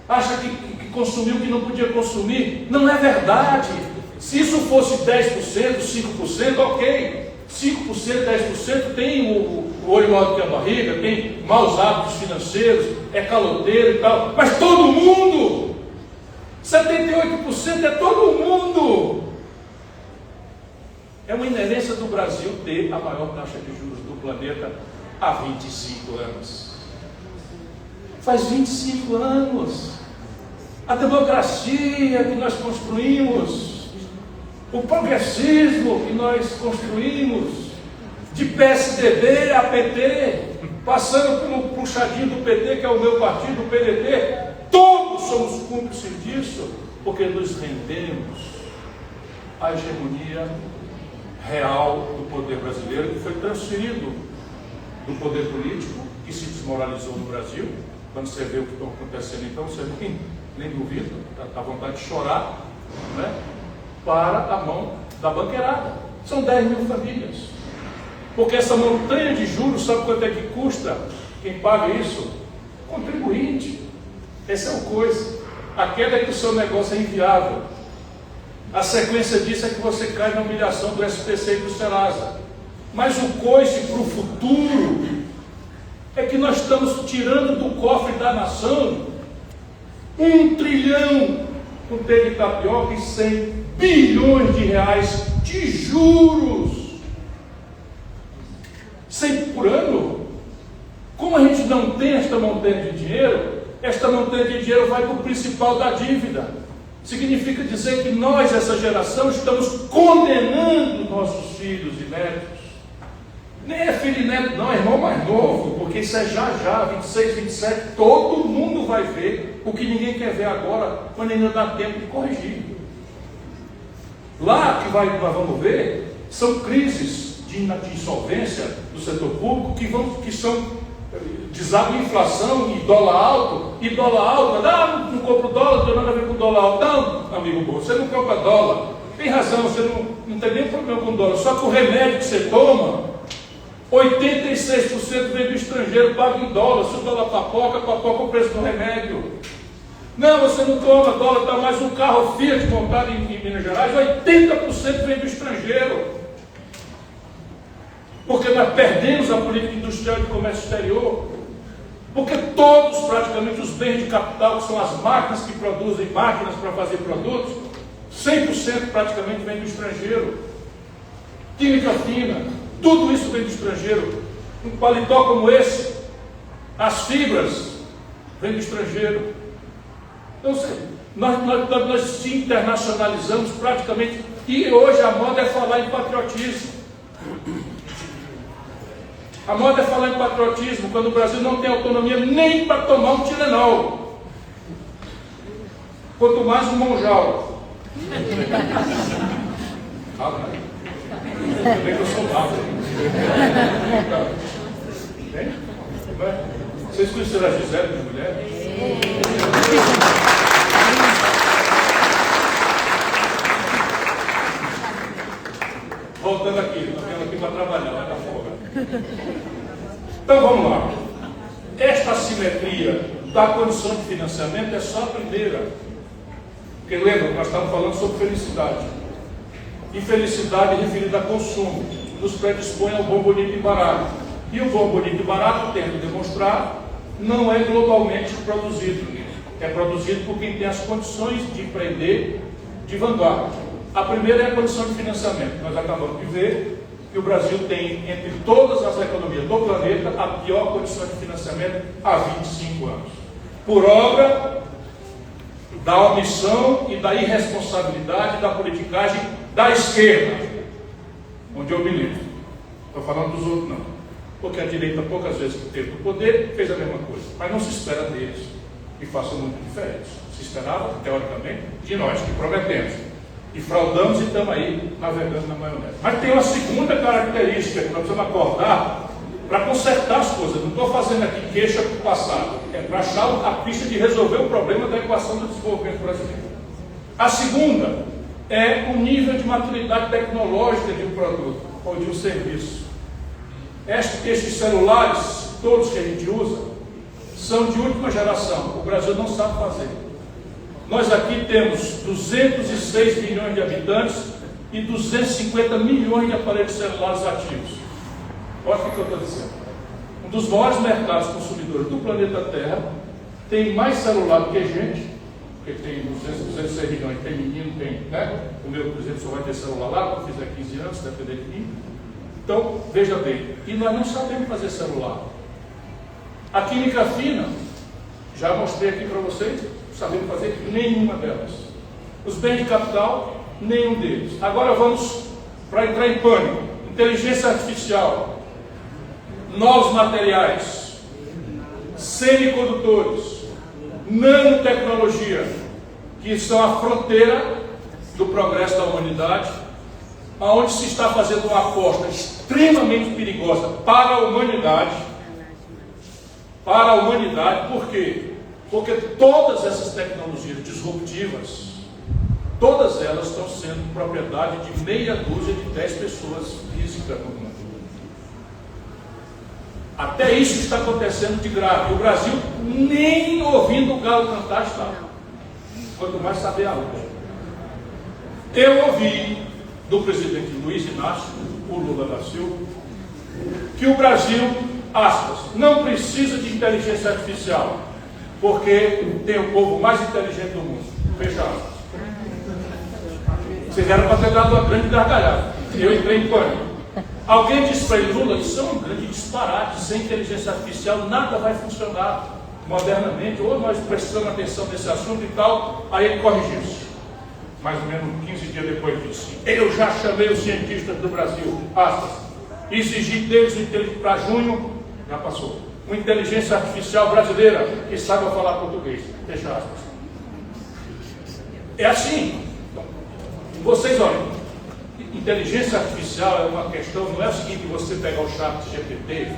Acha que consumiu o que não podia consumir. Não é verdade. Se isso fosse 10%, 5%, ok. 5%, 10% tem o olho maior do que a barriga, tem maus hábitos financeiros, é caloteiro e tal. Mas todo mundo! 78% é todo mundo! É uma inerência do Brasil ter a maior taxa de juros do planeta há 25 anos. Faz 25 anos. A democracia que nós construímos, o progressismo que nós construímos, de PSDB a PT, passando pelo puxadinho do PT, que é o meu partido, o PDT, todos somos cúmplices disso, porque nos rendemos à hegemonia real do poder brasileiro, que foi transferido do poder político, que se desmoralizou no Brasil. Quando você vê o que está acontecendo, então, você nem duvida, dá vontade de chorar, né? Para a mão da banqueirada. São 10 mil famílias. Porque essa montanha de juros, sabe quanto é que custa? Quem paga isso? Contribuinte. Essa é o coisa. A queda é que o seu negócio é inviável. A sequência disso é que você cai na humilhação do SPC e do Serasa. Mas o coice para o futuro é que nós estamos tirando do cofre da nação 1 trilhão com T de tapioca e 100 bilhões de reais de juros. 100 por ano. Como a gente não tem esta montanha de dinheiro, esta montanha de dinheiro vai para o principal da dívida. Significa dizer que nós, essa geração, estamos condenando nossos filhos e netos. Nem é filho e neto, não, é irmão mais novo, porque isso é já, 26, 27, todo mundo vai ver o que ninguém quer ver agora, quando ainda dá tempo de corrigir. Lá que nós vamos ver, são crises de insolvência do setor público que são desaba inflação e dólar alto, não compro dólar, não tem nada a ver com dólar alto. Não, amigo bom, você não compra dólar, tem razão, você não tem nenhum problema com dólar, só que o remédio que você toma, 86% vem do estrangeiro, paga em dólar. Se o dólar papoca o preço do remédio. Não, você não toma dólar, tá mais um carro Fiat montado em Minas Gerais, 80% vem do estrangeiro. Porque nós perdemos a política industrial de comércio exterior. Porque todos, praticamente, os bens de capital, que são as máquinas que produzem máquinas para fazer produtos, 100% praticamente vem do estrangeiro. Química fina. Tudo isso vem do estrangeiro. Um paletó como esse, as fibras, vem do estrangeiro. Então, nós se internacionalizamos praticamente. E hoje a moda é falar em patriotismo. A moda é falar em patriotismo quando o Brasil não tem autonomia nem para tomar um Tilenol. Quanto mais um Monjal. Também que eu sou bravo. Vocês conheceram a Gisele de mulher? Voltando aqui, estou vendo aqui para trabalhar, vai dar folga. Então vamos lá. Esta assimetria da condição de financiamento é só a primeira. Porque lembra, nós estamos falando sobre felicidade. E felicidade referida a consumo, nos predispõe ao bom, bonito e barato. E o bom, bonito e barato, tento demonstrar, não é globalmente produzido. É produzido por quem tem as condições de empreender de vanguarda. A primeira é a condição de financiamento. Nós acabamos de ver que o Brasil tem, entre todas as economias do planeta, a pior condição de financiamento há 25 anos. por obra da omissão e da irresponsabilidade da politicagem da esquerda, onde eu milito. Estou falando dos outros, não. Porque a direita, poucas vezes que teve o poder, fez a mesma coisa. Mas não se espera deles que façam muito diferente. Se esperava, teoricamente, de nós que prometemos. E fraudamos e estamos aí navegando na maionese. Mas tem uma segunda característica que nós precisamos acordar para consertar as coisas. Não estou fazendo aqui queixa para o passado. É para achar a pista de resolver o problema da equação do desenvolvimento brasileiro. A segunda é o nível de maturidade tecnológica de um produto ou de um serviço. Estes celulares, todos que a gente usa, são de última geração. O Brasil não sabe fazer. Nós aqui temos 206 milhões de habitantes e 250 milhões de aparelhos celulares ativos. Olha o que eu estou dizendo. Um dos maiores mercados consumidores do planeta Terra tem mais celular do que gente, porque tem 206 milhões, tem menino, tem, né? O meu, por exemplo, só vai ter celular lá, quando fizer 15 anos, se depender de mim. Então, veja bem, e nós não sabemos fazer celular. A química fina, já mostrei aqui para vocês, não sabemos fazer nenhuma delas. Os bens de capital, nenhum deles. Agora vamos para entrar em pânico. Inteligência artificial, novos materiais, semicondutores, nanotecnologia, que são a fronteira do progresso da humanidade, onde se está fazendo uma aposta extremamente perigosa para a humanidade. Para a humanidade, por quê? Porque todas essas tecnologias disruptivas, todas elas estão sendo propriedade de meia dúzia de 10 pessoas físicas no mundo. Até isso está acontecendo de grave. O Brasil nem ouvindo o galo cantar está. Quanto mais saber a outra. Eu ouvi do presidente Luiz Inácio, o Lula da Silva, que o Brasil, aspas, não precisa de inteligência artificial, porque tem o povo mais inteligente do mundo. Fecha aspas. Vocês eram para ter dado uma grande gargalhada. Eu entrei em pânico. Alguém disse para ele, Lula, isso é um grande disparate, sem inteligência artificial nada vai funcionar modernamente, ou nós prestamos atenção nesse assunto e tal. Aí ele corrigiu isso. Mais ou menos 15 dias depois disse, eu já chamei os cientistas do Brasil, aspas, exigi deles para junho, já passou, uma inteligência artificial brasileira que saiba falar português, fecha aspas. É assim. Vocês olhem, inteligência artificial é uma questão, não é o seguinte, você pegar o chat GPT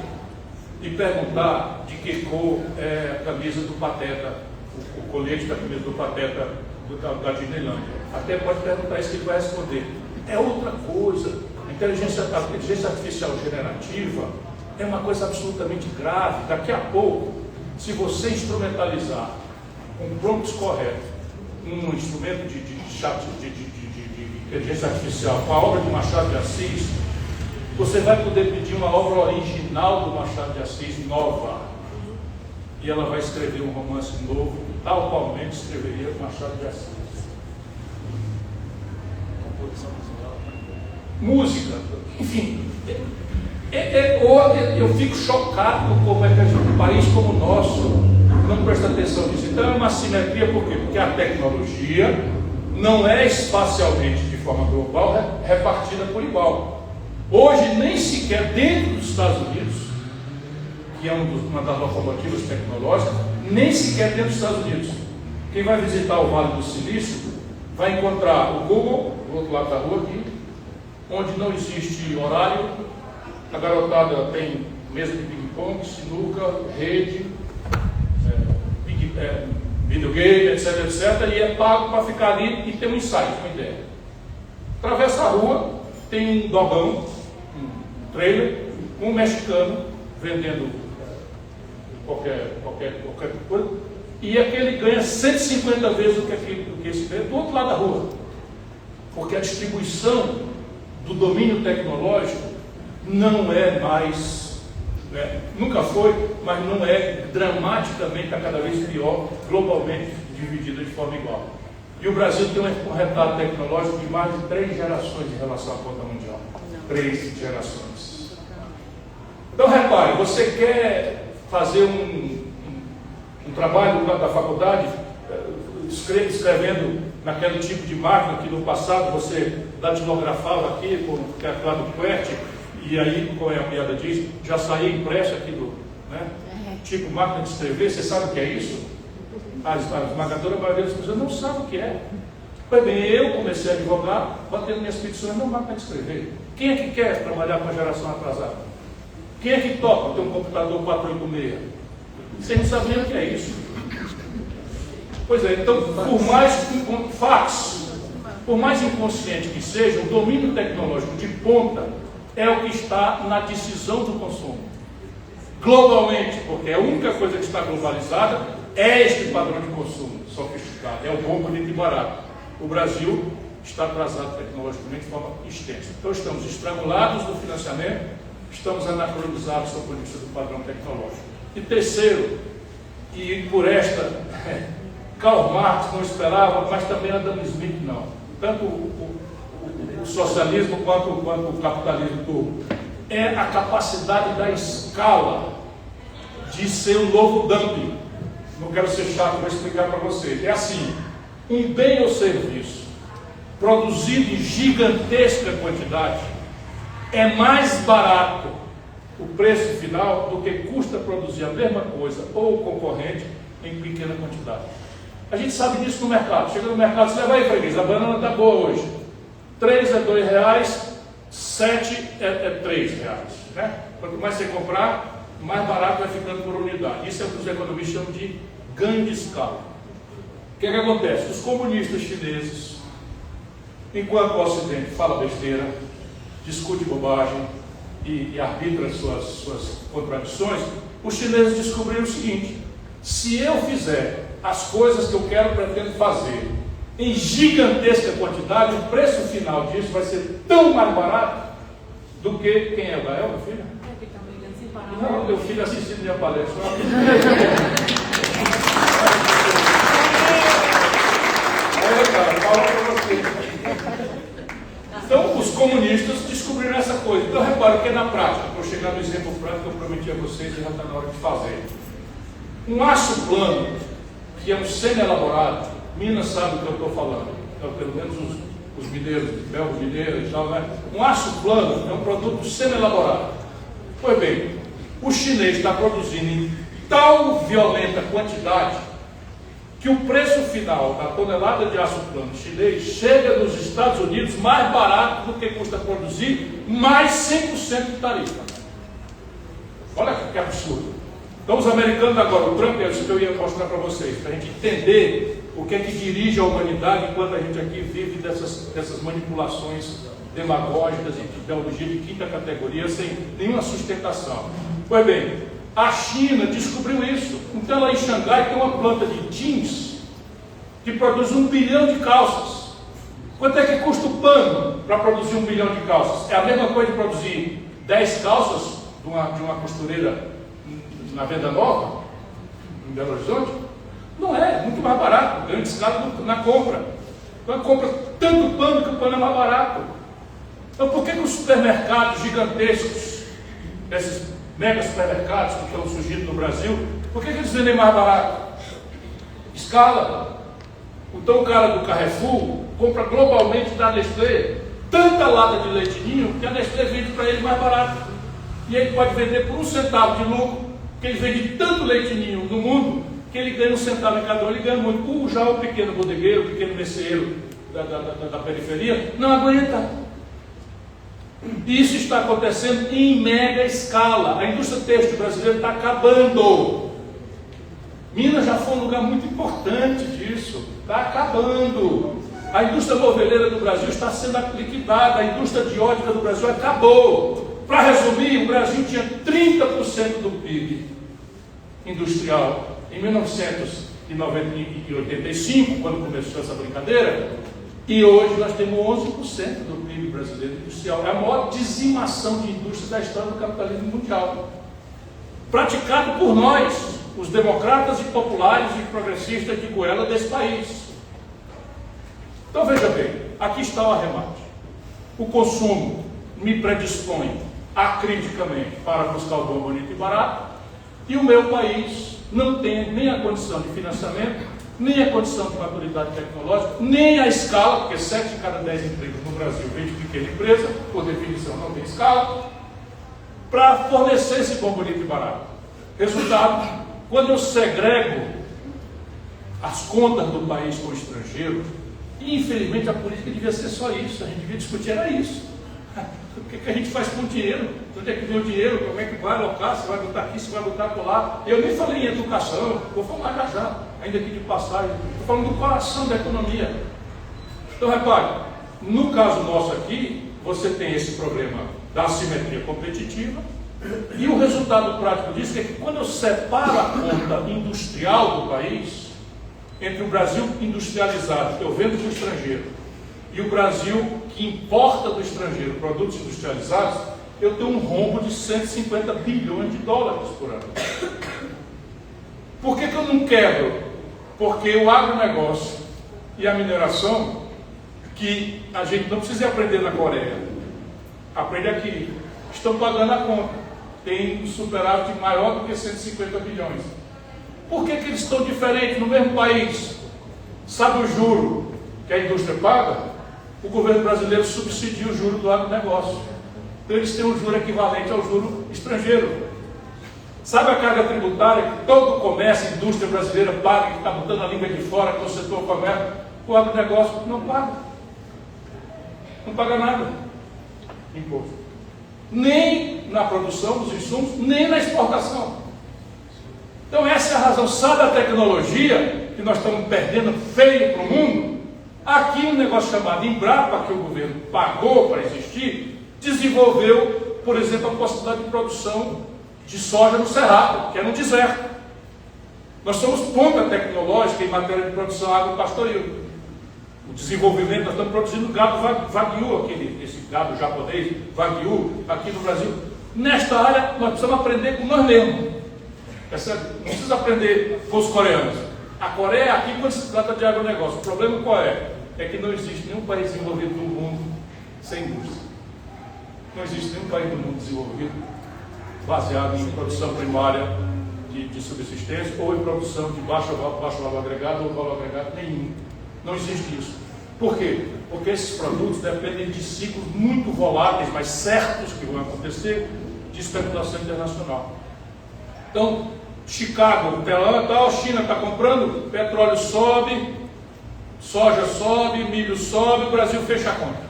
e perguntar de que cor é a camisa do Pateta, o colete da camisa do Pateta da Disneylândia. Até pode perguntar isso que ele vai responder. É outra coisa. A inteligência artificial generativa é uma coisa absolutamente grave. Daqui a pouco, se você instrumentalizar com prompts corretos, um instrumento de inteligência artificial com a obra de Machado de Assis, você vai poder pedir uma obra original do Machado de Assis, nova. E ela vai escrever um romance novo, tal qualmente escreveria Machado de Assis. Música, enfim. Eu fico chocado com como é que um país como o nosso não presta atenção nisso. Então é uma assimetria, por quê? Porque a tecnologia não é espacialmente de forma global repartida por igual. Hoje, nem sequer dentro dos Estados Unidos, que é uma das locomotivas tecnológicas, nem sequer dentro dos Estados Unidos. Quem vai visitar o Vale do Silício vai encontrar o Google, do outro lado da rua aqui, onde não existe horário, a garotada tem mesa de ping-pong, sinuca, rede, videogame, etc, etc, e é pago para ficar ali e ter um insight, uma ideia. Atravessa a rua, tem um dogão, um trailer, um mexicano vendendo qualquer coisa, e aquele ganha 150 vezes o que esse ganha do outro lado da rua. Porque a distribuição do domínio tecnológico não é mais, nunca foi, mas não é dramaticamente, está cada vez pior, globalmente dividida de forma igual. E o Brasil tem um retardo tecnológico de mais de 3 gerações em relação à conta mundial. 3 gerações. Então repare, você quer fazer um trabalho da faculdade, escrevendo naquele tipo de máquina que no passado você datilografava aqui, com aquela do QWERTY, e aí, como a piada diz, já saía impresso aqui do, né? Tipo máquina de escrever. Você sabe o que é isso? A esmagadora maioria das pessoas não sabe o que é. Pois bem, eu comecei a advogar, batendo minhas petições na máquina de escrever. Quem é que quer trabalhar com a geração atrasada? Quem é que topa ter um computador 486? Vocês não sabem o que é isso. Pois é, então, por mais inconsciente que seja, o domínio tecnológico de ponta é o que está na decisão do consumo. Globalmente, porque a única coisa que está globalizada é este padrão de consumo sofisticado, é o bom, bonito e barato. O Brasil está atrasado tecnologicamente de forma extensa. Então, estamos estrangulados do financiamento, estamos anacronizados do ponto de vista do padrão tecnológico. E terceiro, e por esta, Karl Marx não esperava, mas também Adam Smith não. Tanto o socialismo quanto o capitalismo turbo. É a capacidade da escala de ser um novo dumping. Não quero ser chato, vou explicar para vocês. É assim, um bem ou serviço produzido em gigantesca quantidade é mais barato o preço final do que custa produzir a mesma coisa ou o concorrente em pequena quantidade. A gente sabe disso no mercado. Chega no mercado, você vai aí, freguês, a banana está boa hoje. 3 é R$2, 7 é R$3. Né? Quanto mais você comprar, mais barato vai ficando por unidade. Isso é o que os economistas chamam de ganho de escala. O que acontece? Os comunistas chineses, enquanto o Ocidente fala besteira, discute bobagem e arbitra suas contradições, os chineses descobriram o seguinte: se eu fizer as coisas que eu pretendo fazer em gigantesca quantidade, o preço final disso vai ser tão mais barato do que... Quem é o Gael, meu filho? Não, meu filho assistindo minha palestra. Então, os comunistas descobriram essa coisa. Então, repara que é na prática, para eu chegar no exemplo prático que eu prometi a vocês e já está na hora de fazer. Um aço plano, que é um semi-elaborado, Minas sabe o que eu estou falando, então, pelo menos os mineiros, belgas mineiros e tal, né? Um aço plano é um produto semi-elaborado. Pois bem, o chinês está produzindo em tal violenta quantidade que o preço final da tonelada de aço plano chinês chega nos Estados Unidos mais barato do que custa produzir, mais 100% de tarifa. Olha que absurdo. Então os americanos agora, o Trump, é isso que eu ia mostrar para vocês, para a gente entender o que é que dirige a humanidade enquanto a gente aqui vive dessas manipulações demagógicas e de ideologia de quinta categoria sem nenhuma sustentação. Pois bem, a China descobriu isso. Então lá em Xangai tem uma planta de jeans que produz 1 bilhão de calças. Quanto é que custa o pano para produzir 1 bilhão de calças? É a mesma coisa de produzir 10 calças de uma costureira na Venda Nova, em Belo Horizonte? Não é, muito mais barato, ganho de escala na compra. Então compra tanto pano que o pano é mais barato. Então por que os supermercados gigantescos, esses mega supermercados que estão surgindo no Brasil, por que eles vendem mais barato? Escala. Então o cara do Carrefour compra globalmente da Nestlé tanta lata de leite ninho que a Nestlé vende para ele mais barato. E ele pode vender por 1 centavo de lucro, porque ele vende tanto leite ninho no mundo que ele ganha 1 centavo em cada um, ele ganha muito. Já o pequeno bodegueiro, o pequeno merceeiro da periferia não aguenta. Isso está acontecendo em mega escala. A indústria têxtil brasileira está acabando. Minas já foi um lugar muito importante disso. Está acabando. A indústria moveleira do Brasil está sendo liquidada. A indústria diótica do Brasil acabou. Para resumir, o Brasil tinha 30% do PIB industrial em 1985, quando começou essa brincadeira, e hoje nós temos 11% do PIB brasileiro industrial. É a maior dizimação de indústria da história do capitalismo mundial, praticado por nós, os democratas e populares e progressistas de goela desse país. Então veja bem, aqui está o arremate. O consumo me predispõe acriticamente para buscar o bom, bonito e barato, e o meu país não tem nem a condição de financiamento, nem a condição de maturidade tecnológica, nem a escala, porque 7 de cada 10 empregos no Brasil vem de pequena empresa, por definição não tem escala, para fornecer esse bom, bonito e barato. Resultado, quando eu segrego as contas do país com o estrangeiro, e infelizmente a política devia ser só isso, a gente devia discutir era isso. O que a gente faz com o dinheiro? Onde é que vem o dinheiro? Como é que vai alocar? Se vai botar aqui, se vai botar lá? Eu nem falei em educação, vou falar já, ainda aqui de passagem. Estou falando do coração da economia. Então, repare, no caso nosso aqui, você tem esse problema da assimetria competitiva, e o resultado prático disso é que quando eu separo a conta industrial do país, entre o Brasil industrializado, que eu vendo para o estrangeiro, e o Brasil que importa do estrangeiro produtos industrializados, eu tenho um rombo de 150 bilhões de dólares por ano. Por que eu não quebro? Porque o agronegócio e a mineração, que a gente não precisa aprender na Coreia, aprende aqui, estão pagando a conta, tem um superávit maior do que 150 bilhões. Por que eles estão diferentes no mesmo país? Sabe o juro que a indústria paga? O governo brasileiro subsidia o juro do agronegócio. Então eles têm um juro equivalente ao juro estrangeiro. Sabe a carga tributária que todo o comércio, a indústria brasileira paga, que está botando a língua de fora, que é o setor comércio? O agronegócio não paga. Não paga nada. Imposto. Nem na produção dos insumos, nem na exportação. Então essa é a razão. Sabe a tecnologia que nós estamos perdendo feio para o mundo? Aqui um negócio chamado Embrapa, que o governo pagou para existir, desenvolveu, por exemplo, a possibilidade de produção de soja no Cerrado, que é no deserto. Nós somos ponta tecnológica em matéria de produção agro-pastoril. O desenvolvimento, nós estamos produzindo gado Wagyu, esse gado japonês, Wagyu, aqui no Brasil. Nesta área, nós precisamos aprender com nós mesmos. Percebe? Não precisa aprender com os coreanos. A Coreia é aqui quando se trata de agronegócio. O problema qual é? É que não existe nenhum país desenvolvido no mundo sem indústria. Não existe nenhum país do mundo desenvolvido baseado em produção primária de subsistência ou em produção de baixo valor agregado ou valor agregado nenhum. Não existe isso. Por quê? Porque esses produtos dependem de ciclos muito voláteis, mas certos que vão acontecer, de especulação internacional. Então, Chicago, tal, China está comprando, petróleo sobe, soja sobe, milho sobe, o Brasil fecha a conta.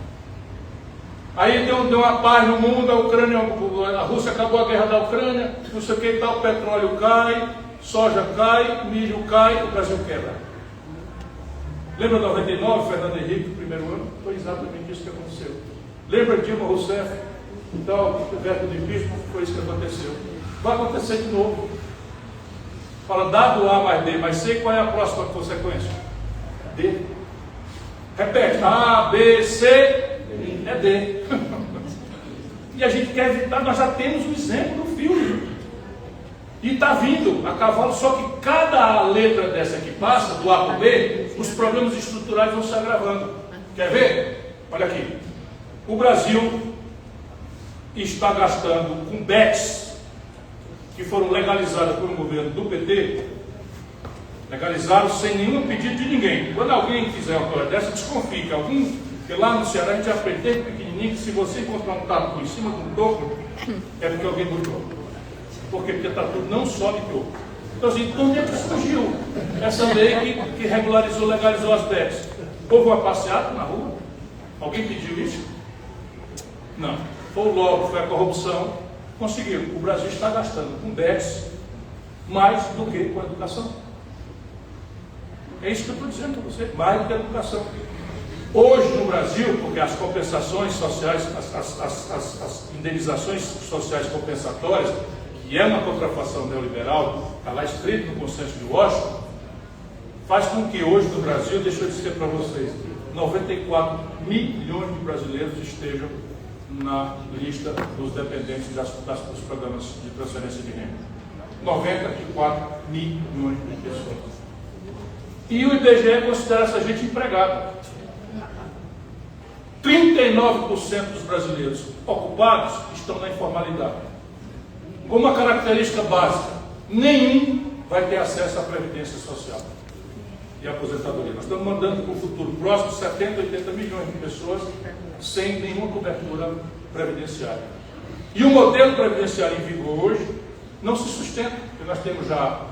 Aí deu uma paz no mundo, a Rússia acabou a guerra da Ucrânia, não sei o que e tal, petróleo cai, soja cai, milho cai, o Brasil quebra. Lembra 99, Fernando Henrique, no primeiro ano? Foi exatamente isso que aconteceu. Lembra Dilma Rousseff, então, o veto de impeachment, foi isso que aconteceu. Vai acontecer de novo. Fala, dado A mais D mais C, qual é a próxima consequência? D. Repete, A, B, C, é D. E a gente quer evitar, nós já temos um exemplo no filme. E está vindo a cavalo, só que cada letra dessa que passa, do A para o B, os problemas estruturais vão se agravando. Quer ver? Olha aqui. O Brasil está gastando com BETs, que foram legalizadas por um governo do PT, legalizaram sem nenhum pedido de ninguém. Quando alguém fizer uma coisa dessa, desconfie que algum, porque lá no Ceará a gente aprendeu pequenininho que se você encontrar um tatu em cima de um toco, é porque alguém botou. Por quê? Porque tatu não sobe toco. Então assim, onde é que surgiu essa lei que regularizou, legalizou as BETs? Houve uma passeata na rua? Alguém pediu isso? Não. Foi o lobby, foi a corrupção. Conseguiu. O Brasil está gastando com BETs mais do que com a educação. É isso que eu estou dizendo para você, mais do que a educação. Hoje no Brasil, porque as compensações sociais, as indenizações sociais compensatórias, que é uma contrafação neoliberal, está lá escrito no consenso de Washington, faz com que hoje no Brasil, deixa eu dizer para vocês, 94 milhões de brasileiros estejam na lista dos dependentes dos programas de transferência de renda. 94 milhões de pessoas. E o IBGE considera essa gente empregada. 39% dos brasileiros ocupados estão na informalidade. Com uma característica básica: nenhum vai ter acesso à Previdência Social e à aposentadoria. Nós estamos mandando para o futuro próximo 70, 80 milhões de pessoas sem nenhuma cobertura previdenciária. E o modelo previdenciário em vigor hoje não se sustenta, porque nós temos já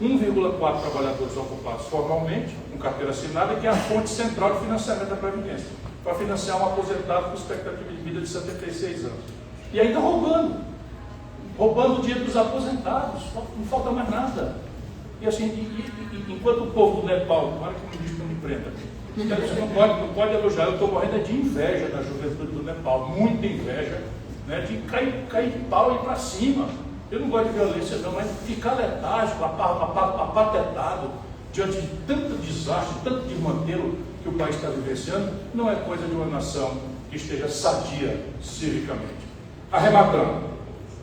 1,4 trabalhadores ocupados formalmente, com carteira assinada, que é a fonte central de financiamento da Previdência, para financiar um aposentado com expectativa de vida de 76 anos. E ainda roubando o dinheiro dos aposentados, não falta mais nada. E assim, enquanto o povo do Nepal, tomara que o ministro não me prenda, você não pode elogiar, eu estou morrendo de inveja da juventude do Nepal, muita inveja, né, de cair de pau e ir para cima. Eu não gosto de violência não, mas ficar letárgico, apatetado, diante de tanto desastre, tanto desmantelo que o país está vivenciando, não é coisa de uma nação que esteja sadia civicamente. Arrematando,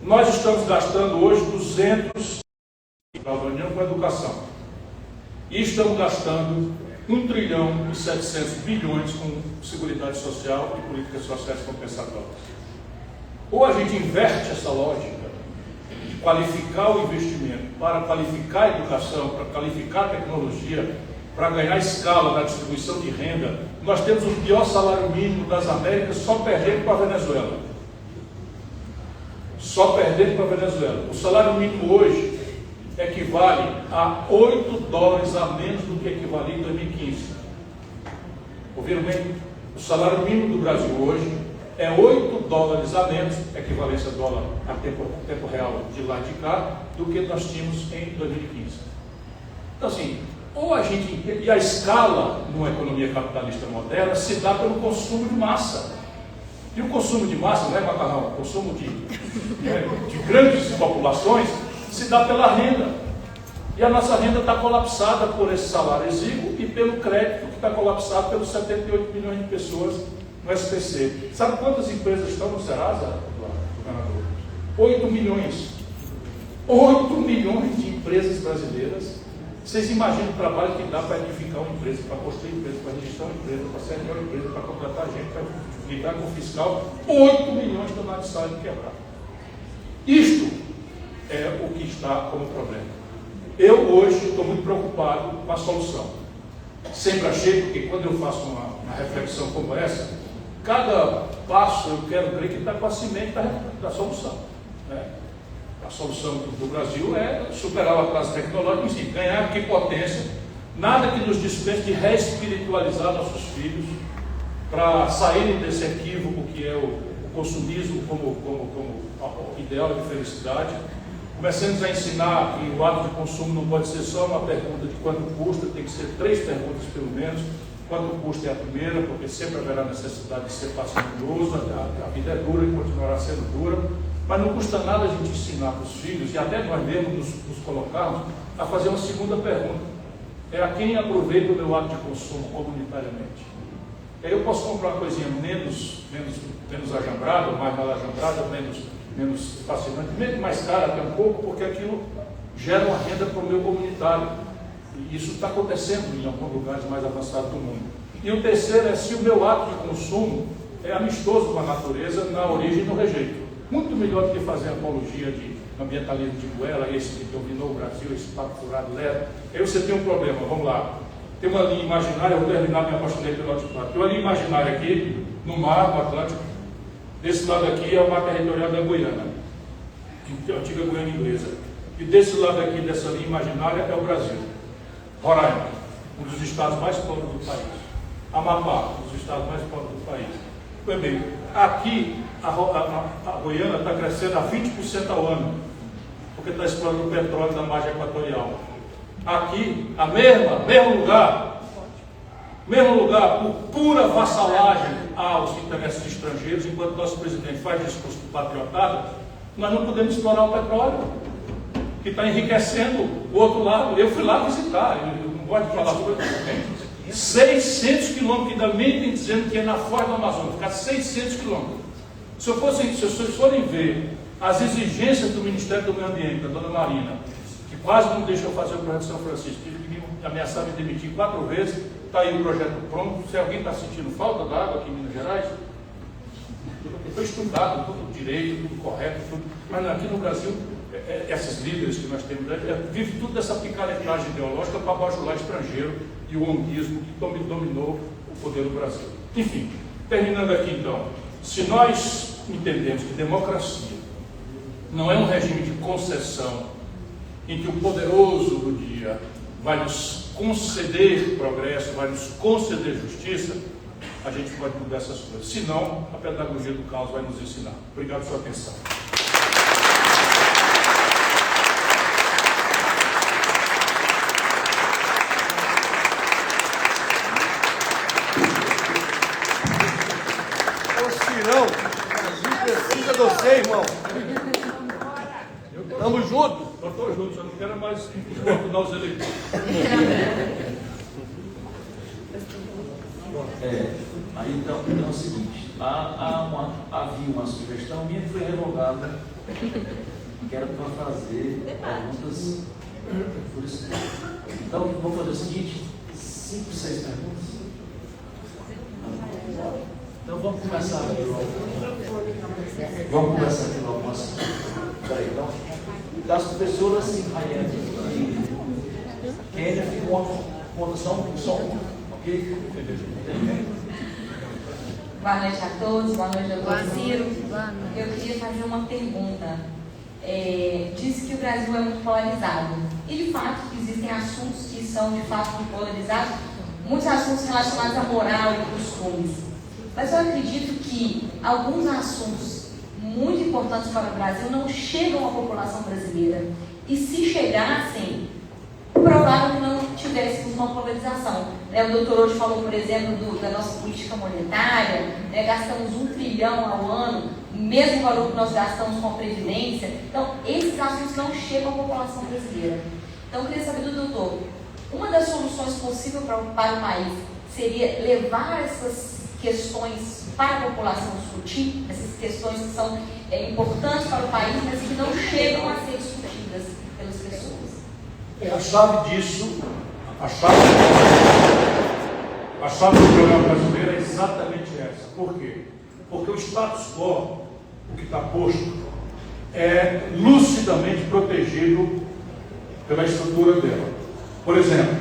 nós estamos gastando hoje 200 para a educação e estamos gastando 1 trilhão e 700 bilhões com Seguridade Social e políticas sociais compensatórias. Ou a gente inverte essa lógica de qualificar o investimento para qualificar a educação, para qualificar a tecnologia, para ganhar escala na distribuição de renda. Nós temos o pior salário mínimo das Américas, só perdendo para a Venezuela. Só perdendo para a Venezuela. O salário mínimo hoje equivale a 8 dólares a menos do que equivalia em 2015. Ouviram bem? O salário mínimo do Brasil hoje é 8 dólares a menos, equivalência dólar a tempo real de lá e de cá, do que nós tínhamos em 2015. Então assim, ou a gente, e a escala numa economia capitalista moderna se dá pelo consumo de massa. E o consumo de massa, não é macarrão, o consumo de grandes populações se dá pela renda. E a nossa renda está colapsada por esse salário exíguo e pelo crédito que está colapsado pelos 78 milhões de pessoas no SPC. Sabe quantas empresas estão no Serasa, governador? 8 milhões. 8 milhões de empresas brasileiras. Vocês imaginam o trabalho que dá para edificar uma empresa, para construir uma empresa, para registrar uma empresa, para sediar uma empresa, para contratar gente, para lidar com o fiscal. 8 milhões estão na de quebrar. Isto é o que está como problema. Eu hoje estou muito preocupado com a solução. Sempre achei, porque quando eu faço uma reflexão como essa, cada passo eu quero crer que está com a semente da solução. Né? A solução do Brasil é superar o atraso tecnológico, sim, ganhar aqui potência, nada que nos dispense de reespiritualizar nossos filhos para saírem desse equívoco que é o consumismo como ideal de felicidade. Começamos a ensinar que o ato de consumo não pode ser só uma pergunta de quanto custa, tem que ser 3 perguntas pelo menos. Quanto custa é a primeira, porque sempre haverá necessidade de ser parcimonioso, a vida é dura e continuará sendo dura, mas não custa nada a gente ensinar para os filhos, e até nós mesmos nos colocarmos, a fazer uma segunda pergunta. É a quem aproveita o meu ato de consumo comunitariamente. Aí eu posso comprar uma coisinha menos ajambrada, mais mal ajambrada, menos fascinante, menos mais cara até um pouco, porque aquilo gera uma renda para o meu comunitário. E isso está acontecendo em alguns lugares mais avançados do mundo. E o terceiro é se o meu ato de consumo é amistoso com a natureza na origem e no rejeito. Muito melhor do que fazer apologia de ambientalismo de goela, esse que dominou o Brasil, esse papo furado leve. Aí você tem um problema, vamos lá. Tem uma linha imaginária, eu vou terminar, me apaixonei pelo altiplano. Tem uma linha imaginária aqui, no mar, no Atlântico. Desse lado aqui é o mar territorial da Guiana, a antiga Guiana inglesa. E desse lado aqui, dessa linha imaginária, é o Brasil. Roraima, um dos estados mais pobres do país. Amapá, um dos estados mais pobres do país. Pois bem, aqui a Guiana está crescendo a 20% ao ano, porque está explorando o petróleo da margem equatorial. Aqui, mesmo lugar, por pura vassalagem aos interesses estrangeiros, enquanto nosso presidente faz discurso do patriotado, nós não podemos explorar o petróleo, que está enriquecendo o outro lado. Eu fui lá visitar, eu não gosto de falar sobre isso. 600 quilômetros, ainda mentem dizendo que é na foz do Amazonas, ficar 600 quilômetros. Se vocês forem ver as exigências do Ministério do Meio Ambiente, da dona Marina, que quase não deixa eu fazer o projeto de São Francisco, que me ameaçaram me demitir 4 vezes, está aí o projeto pronto. Se alguém está sentindo falta da água aqui em Minas Gerais, foi estudado, tudo direito, tudo correto, tudo. Mas aqui no Brasil esses líderes que nós temos, vive tudo dessa picaretagem ideológica para bajular estrangeiro e o onguismo que dominou o poder do Brasil. Enfim, terminando aqui então, se nós entendemos que democracia não é um regime de concessão em que o poderoso do dia vai nos conceder progresso, vai nos conceder justiça, a gente pode mudar essas coisas. Senão, a pedagogia do caos vai nos ensinar. Obrigado pela sua atenção. Não, a gente precisa de você, irmão. Tamo junto. Nós estamos juntos, eu não quero mais importunar os eleitores. Aí então é o seguinte, havia uma sugestão minha que foi revogada, que era para fazer perguntas por isso. Então vamos fazer o seguinte, 5, 6 perguntas. Então vamos começar aqui logo. Vamos começar aqui logo. Peraí, então, das pessoas Rayane e Kênia ficam só um, ok? Boa noite a todos, boa noite, doutor Ciro. Eu queria fazer uma pergunta. Disse que o Brasil é muito polarizado. E de fato existem assuntos que são de fato muito polarizados, muitos assuntos relacionados à moral e costumes. Mas eu acredito que alguns assuntos muito importantes para o Brasil não chegam à população brasileira. E se chegassem, provável que não tivéssemos uma polarização. O doutor hoje falou, por exemplo, da nossa política monetária, gastamos 1 trilhão ao ano, o mesmo valor que nós gastamos com a Previdência. Então, esses assuntos não chegam à população brasileira. Então, eu queria saber do doutor, uma das soluções possíveis para o país seria levar essas questões para a população discutir, essas questões que são importantes para o país, mas que não chegam a ser discutidas pelas pessoas. A chave disso, a chave do programa brasileiro é exatamente essa. Por quê? Porque o status quo, o que está posto, é lucidamente protegido pela estrutura dela. Por exemplo,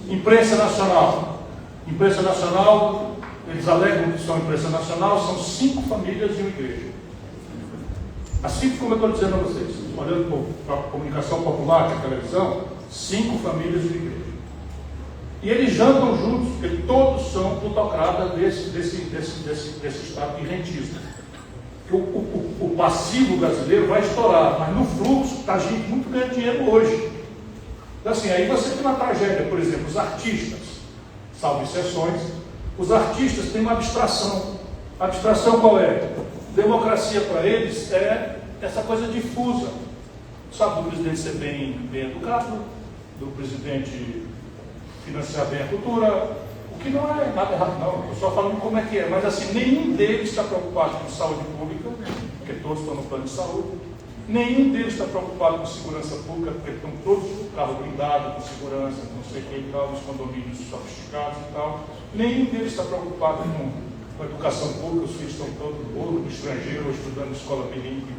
imprensa nacional. Imprensa nacional, eles alegam que são imprensa nacional, são 5 famílias e uma igreja. Assim como eu estou dizendo a vocês, olhando para a comunicação popular, que é a televisão, 5 famílias e uma igreja. E eles jantam juntos, porque todos são plutocratas desse estado de rentista. O passivo brasileiro vai estourar, mas no fluxo está gente muito ganhando dinheiro hoje. Então assim, aí você tem uma tragédia, por exemplo, os artistas, salvo exceções, os artistas têm uma abstração. A abstração qual é? Democracia para eles é essa coisa difusa. Sabe, do presidente ser bem educado, do presidente financiar bem a cultura, o que não é nada errado, não. Eu só falando como é que é. Mas assim, nenhum deles está preocupado com saúde pública, porque todos estão no plano de saúde. Nenhum deles está preocupado com segurança pública, porque estão todos com carro blindado, com segurança, com não sei o que e tal, nos condomínios sofisticados e tal. Nenhum deles está preocupado com a educação pública, os filhos estão todos no estrangeiro, ou estudando em escola bilíngue,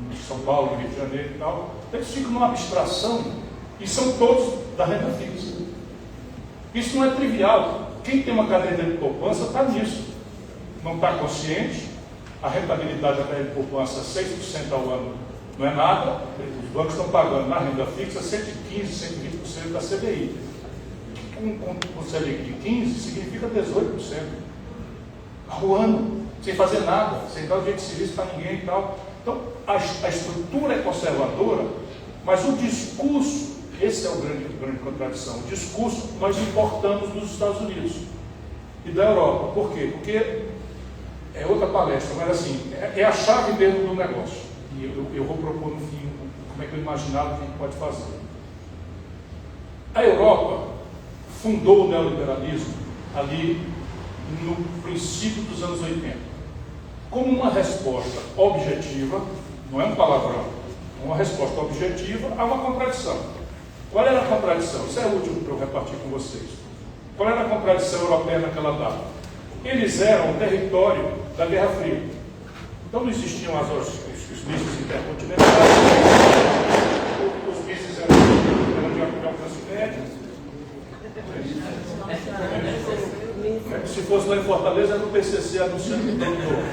em São Paulo, no Rio de Janeiro e tal. Eles ficam numa abstração e são todos da renda fixa. Isso não é trivial. Quem tem uma caderneta de poupança está nisso. Não está consciente. A rentabilidade da caderneta de poupança, 6% ao ano, não é nada. Os bancos estão pagando na renda fixa 115%, 120% da CDI. Com CDI de 15% significa 18% ao ano, sem fazer nada, sem dar o direito de serviço para ninguém e tal. Então, a estrutura é conservadora, mas o discurso, esse é o grande contradição, o discurso nós importamos dos Estados Unidos e da Europa. Por quê? Porque é outra palestra, mas assim, é a chave mesmo do negócio. E eu vou propor no fim como é que eu imaginava que a gente pode fazer. A Europa fundou o neoliberalismo ali no princípio dos anos 80, como uma resposta objetiva, não é um palavrão, uma resposta objetiva a uma contradição. Qual era a contradição? Isso é útil para eu repartir com vocês. Qual era a contradição europeia naquela data? Eles eram o território da Guerra Fria. Então não existiam os os mísseis intercontinentais, os mísseis eram de alcance médio. Se fosse lá em Fortaleza, era no PCC anunciando o tempo todo.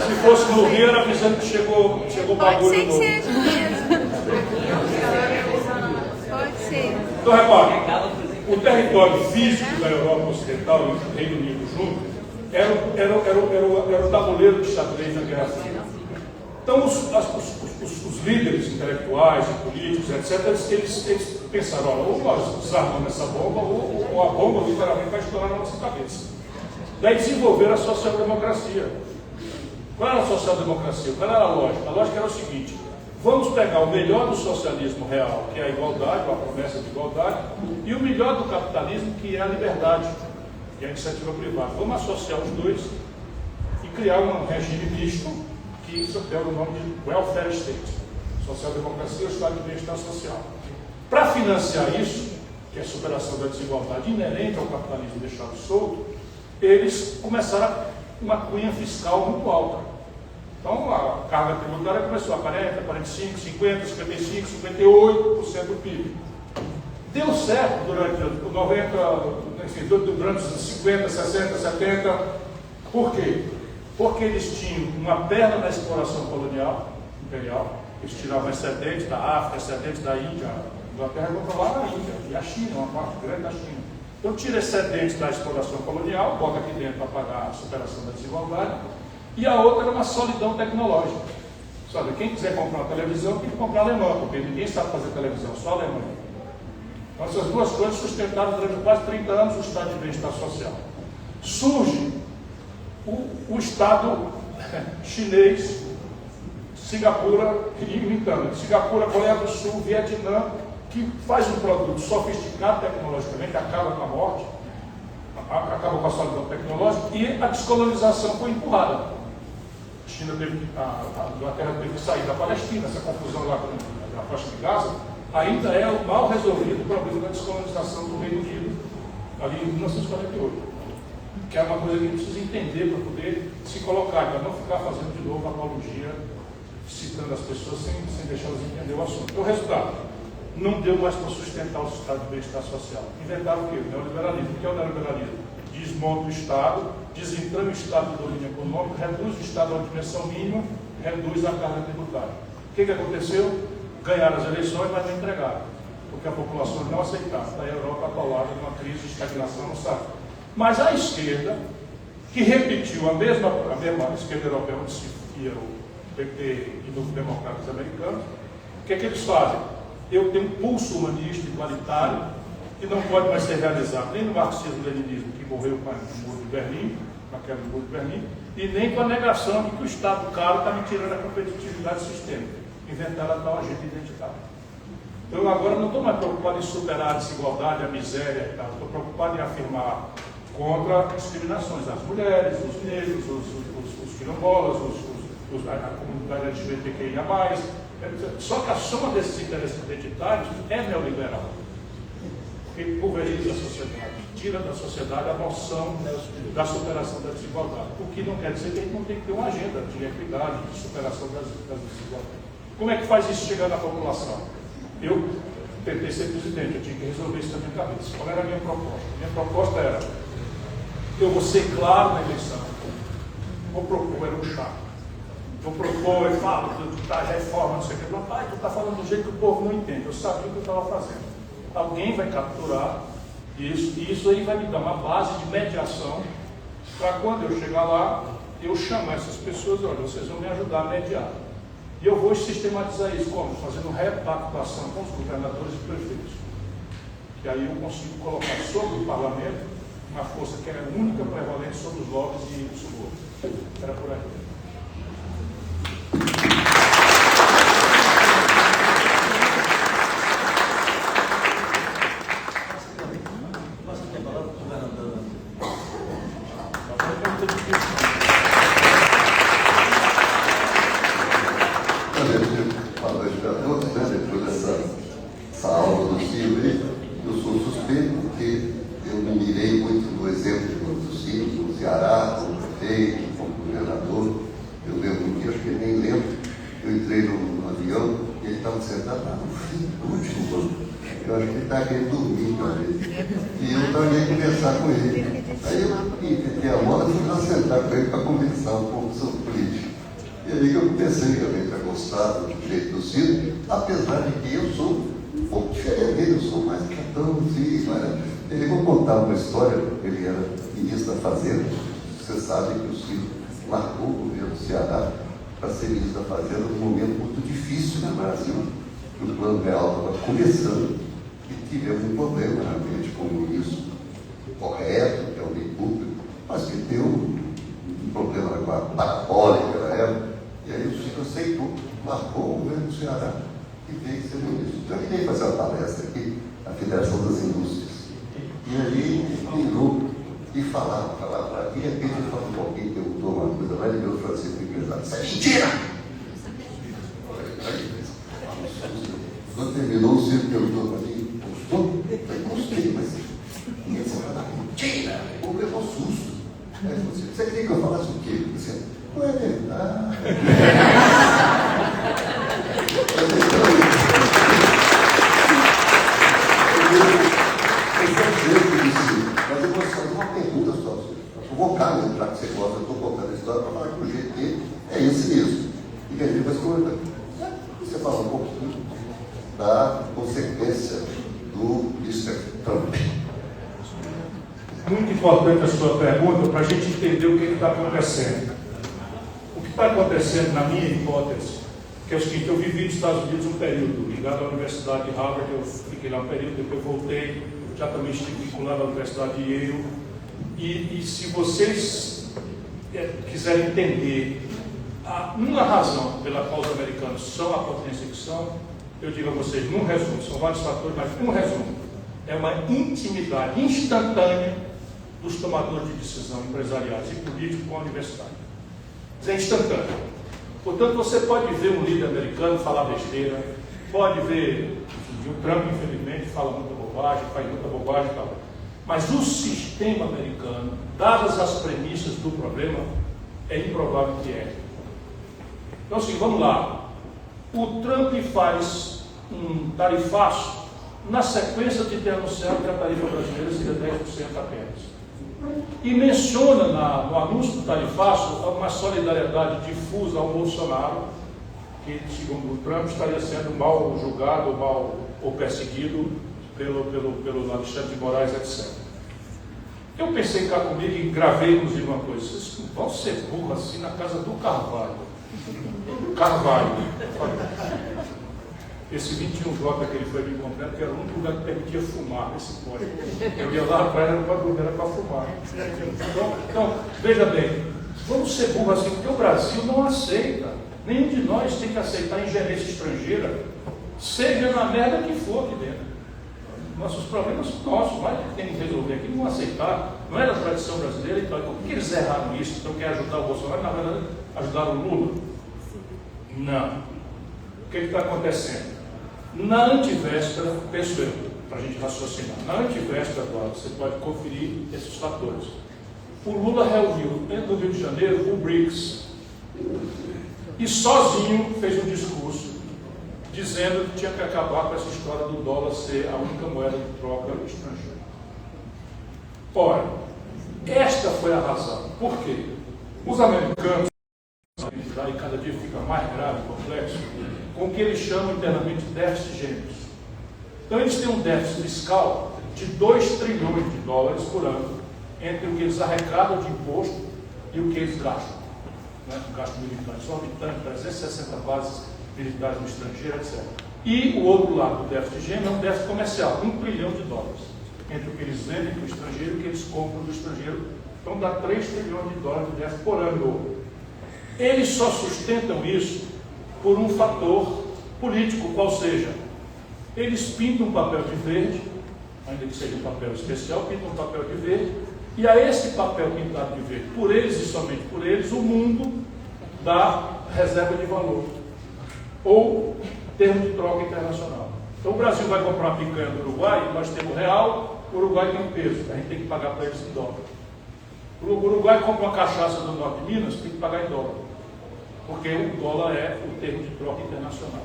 Se fosse no Rio, era avisando que chegou o bagulho novo. Pode ser que seja mesmo. Pode ser. Então, repare, o território físico da Europa Ocidental e do Reino Unido junto era o tabuleiro de xadrez da Guerra Fria. Então, os líderes intelectuais e políticos, etc., eles pensaram, olha, ou nós desarmamos essa bomba, ou a bomba literalmente vai estourar na nossa cabeça. Daí desenvolveram a social-democracia. Qual era a social-democracia? Qual era a lógica? A lógica era o seguinte: vamos pegar o melhor do socialismo real, que é a igualdade, ou a promessa de igualdade, e o melhor do capitalismo, que é a liberdade, que é a iniciativa privada. Vamos associar os dois e criar um regime misto, que isso deu o nome de welfare state, social-democracia ou estado de bem-estar social. Para financiar isso, que é a superação da desigualdade inerente ao capitalismo deixado solto, eles começaram uma cunha fiscal muito alta. Então a carga tributária começou a 40, 45, 50, 55, 58% do PIB. Deu certo durante os 90, enfim, durante os 50, 60, 70. Por quê? Porque eles tinham uma perna na exploração colonial, imperial. Eles tiravam excedentes da África, excedentes da Índia. A Inglaterra controlava a Índia e a China, uma parte grande da China. Então tira excedentes da exploração colonial, bota aqui dentro para pagar a superação da desigualdade. E a outra era uma solidão tecnológica. Sabe, quem quiser comprar uma televisão tem que comprar alemã, porque ninguém sabe fazer televisão, só alemã. Então essas duas coisas sustentaram durante quase 30 anos o estado de bem-estar social. Surge o Estado chinês, Singapura, imitando. Singapura, Coreia do Sul, Vietnã, que faz um produto sofisticado tecnologicamente, acaba com a morte, acaba com a solidão tecnológica, e a descolonização foi empurrada. A China teve, a Inglaterra teve que sair da Palestina, essa confusão lá na faixa de Gaza, ainda é o mal resolvido problema da descolonização do Reino Unido, ali em 1948. Que é uma coisa que a gente precisa entender para poder se colocar, para não ficar fazendo de novo apologia, citando as pessoas sem deixá-las entender o assunto. Então, o resultado, não deu mais para sustentar o estado de bem-estar social. Inventaram o quê? O neoliberalismo. O que é o neoliberalismo? Desmonta o Estado, desentrama o Estado do domínio econômico, reduz o Estado a uma dimensão mínima, reduz a carga tributária. O que aconteceu? Ganharam as eleições, mas não entregaram, porque a população não aceitava. Daí a Europa atolada numa crise de estagnação, não sabe. Mas a esquerda, que repetiu a mesma esquerda europeia, onde se via o PT e os democratas americanos, o que eles fazem? Eu tenho um pulso humanista igualitário, que não pode mais ser realizado nem no marxismo-leninismo, que morreu com o Muro de Berlim, com a queda do Muro de Berlim, e nem com a negação de que o Estado caro está me tirando a competitividade sistêmica. Inventaram a tal agenda identitária. Eu agora não estou mais preocupado em superar a desigualdade, a miséria e tal. Estou preocupado em afirmar contra discriminações às mulheres, os negros, os quilombolas, a comunidade LGBTQIA+. Só que a soma desses interesses identitários é neoliberal. Porque pulveriza a sociedade, tira da sociedade a noção da superação da desigualdade. O que não quer dizer que a gente não tem que ter uma agenda de equidade, de superação das desigualdades. Como é que faz isso chegar na população? Eu tentei ser presidente, eu tinha que resolver isso na minha cabeça. Qual era a minha proposta? Minha proposta era: eu vou ser claro na eleição, vou propor, era um chá. Vou propor, eu falo, da reforma, não sei o que. Pai, tu está falando do jeito que o povo não entende. Eu sabia o que eu estava fazendo. Alguém vai capturar isso, e isso aí vai me dar uma base de mediação para quando eu chegar lá, eu chamar essas pessoas, olha, vocês vão me ajudar a mediar. E eu vou sistematizar isso como? Fazendo repactuação com os governadores e prefeitos. Que aí eu consigo colocar sobre o parlamento uma força que é única, prevalente sobre os lobbies e os subúrbios. Era por aí. Depois dessa aula do Ciro, eu sou suspeito porque eu me mirei muito no exemplo do Ciro, do Ceará, do prefeito, governador, eu lembro que, acho que ele nem lembra, eu entrei no avião e ele estava sentado lá no fim, no último banco. Eu acho que ele estava querendo dormir, e eu estava indo conversar com ele. Aí eu inventei a moda e fui lá sentar com ele para conversar um pouco sobre política. E aí eu comecei realmente a gostar do jeito do Ciro, apesar de que eu sou um pouco diferente dele, eu sou mais catão, assim, mas ele vou contar uma história, ele era ministro da Fazenda, você sabe que o Ciro largou o governo do Ceará para ser ministro da Fazenda num momento muito difícil no Brasil, que o Plano Real estava começando e tivemos um problema realmente com o ministro correto, que é o bem público, mas que deu um problema com a parabólica na época, e aí o Ciro aceitou, largou o governo do Ceará e veio ser ministro. Então ele veio fazer uma palestra aqui na Federação das Indústrias. E ali ele virou e falava, e de repente ele falou um pouquinho, perguntou uma coisa lá, ele virou e falou assim para o empresário: isso é mentira! Quando terminou, o Ciro perguntou para mim: gostou? Eu falei: gostei, mas ninguém se fala mentira! O povo levou susto. Aí ele falou assim: você queria que eu falasse o quê? Eu disse: não é verdade. Mas eu vou fazer uma pergunta só, para provocar mesmo, já que você gosta, eu estou contando a história para falar que o jeito dele é esse mesmo. E que a gente vai escutar. Você fala um pouquinho da consequência do Mr. Trump. Muito importante a sua pergunta para a gente entender o que está acontecendo. O que está acontecendo, na minha hipótese, que é o seguinte: eu vivi nos Estados Unidos um período, ligado à Universidade de Harvard, eu fiquei lá um período, depois voltei, já também estive vinculado à Universidade de Yale, e se vocês quiserem entender uma razão pela qual os americanos são a potência que são, eu digo a vocês, num resumo, são vários fatores, mas um resumo, é uma intimidade instantânea dos tomadores de decisão empresariais e políticos com a universidade. É instantâneo. Portanto, você pode ver um líder americano falar besteira, pode ver, enfim, o Trump, infelizmente, fala muita bobagem, faz muita bobagem e tal. Mas o sistema americano, dadas as premissas do problema, é improvável que é. Então, assim, vamos lá. O Trump faz um tarifaço na sequência de ter anunciado que a tarifa brasileira seria 10% apenas. E menciona no anúncio do tarifaço uma solidariedade difusa ao Bolsonaro, que, segundo o Trump, estaria sendo mal julgado ou perseguido pelo Alexandre de Moraes, etc. Eu pensei cá comigo e gravei, inclusive, uma coisa: vocês não vão ser burros assim na casa do Carvalho. Esse 21J que ele foi me encontrar, que era o único lugar que permitia fumar nesse pódio. Eu ia lá atrás, era para fumar. Então, veja bem, vamos ser burros assim, porque o Brasil não aceita. Nenhum de nós tem que aceitar ingerência estrangeira, seja na merda que for aqui dentro. Nossos problemas são nossos, mas que tem que resolver aqui, não aceitar. Não é da tradição brasileira, então por que eles erraram isso? Então quer ajudar o Bolsonaro, na verdade, ajudaram o Lula? Não. O que está acontecendo? Na antivéspera, penso eu, para a gente raciocinar, na antivéspera, você pode conferir esses fatores. O Lula reuniu, dentro do Rio de Janeiro, o BRICS, e sozinho fez um discurso dizendo que tinha que acabar com essa história do dólar ser a única moeda de troca estrangeira. Ora, esta foi a razão. Por quê? Os americanos, e cada dia fica mais grave e complexo, com o que eles chamam internamente de déficit gêmeos. Então eles têm um déficit fiscal de 2 trilhões de dólares por ano entre o que eles arrecadam de imposto e o que eles gastam. O gasto militar exorbitante, 360 bases militares no estrangeiro, etc. E o outro lado do déficit gêmeo é um déficit comercial, 1 trilhão de dólares, entre o que eles vendem para o estrangeiro e o que eles compram do estrangeiro. Então dá 3 trilhões de dólares de déficit por ano. Eles só sustentam isso por um fator político, qual seja, eles pintam um papel de verde, ainda que seja um papel especial, pintam um papel de verde, e a esse papel pintado de verde, por eles e somente por eles, o mundo dá reserva de valor, ou termo de troca internacional. Então o Brasil vai comprar uma picanha do Uruguai, nós temos real, o Uruguai tem um peso, a gente tem que pagar para eles em dólar. O Uruguai compra uma cachaça do norte de Minas, tem que pagar em dólar, porque o dólar é o termo de troca internacional.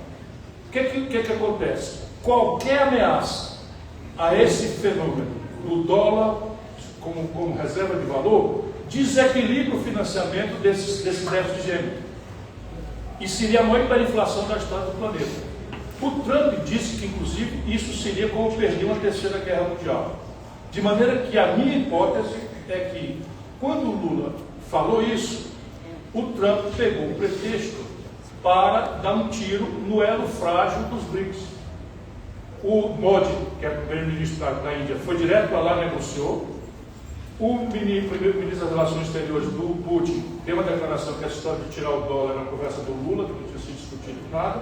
O que acontece? Qualquer ameaça a esse fenômeno do dólar como reserva de valor desequilibra o financiamento desse déficit gêmeo e seria a maior hiperinflação da história do planeta. O Trump disse que, inclusive, isso seria como perder uma terceira guerra mundial. De maneira que a minha hipótese é que, quando o Lula falou isso, o Trump pegou o pretexto para dar um tiro no elo frágil dos BRICS. O Modi, que é o primeiro-ministro da Índia, foi direto para lá e negociou. O primeiro-ministro das Relações Exteriores do Putin deu uma declaração que a história de tirar o dólar na conversa do Lula, que não tinha sido discutido nada.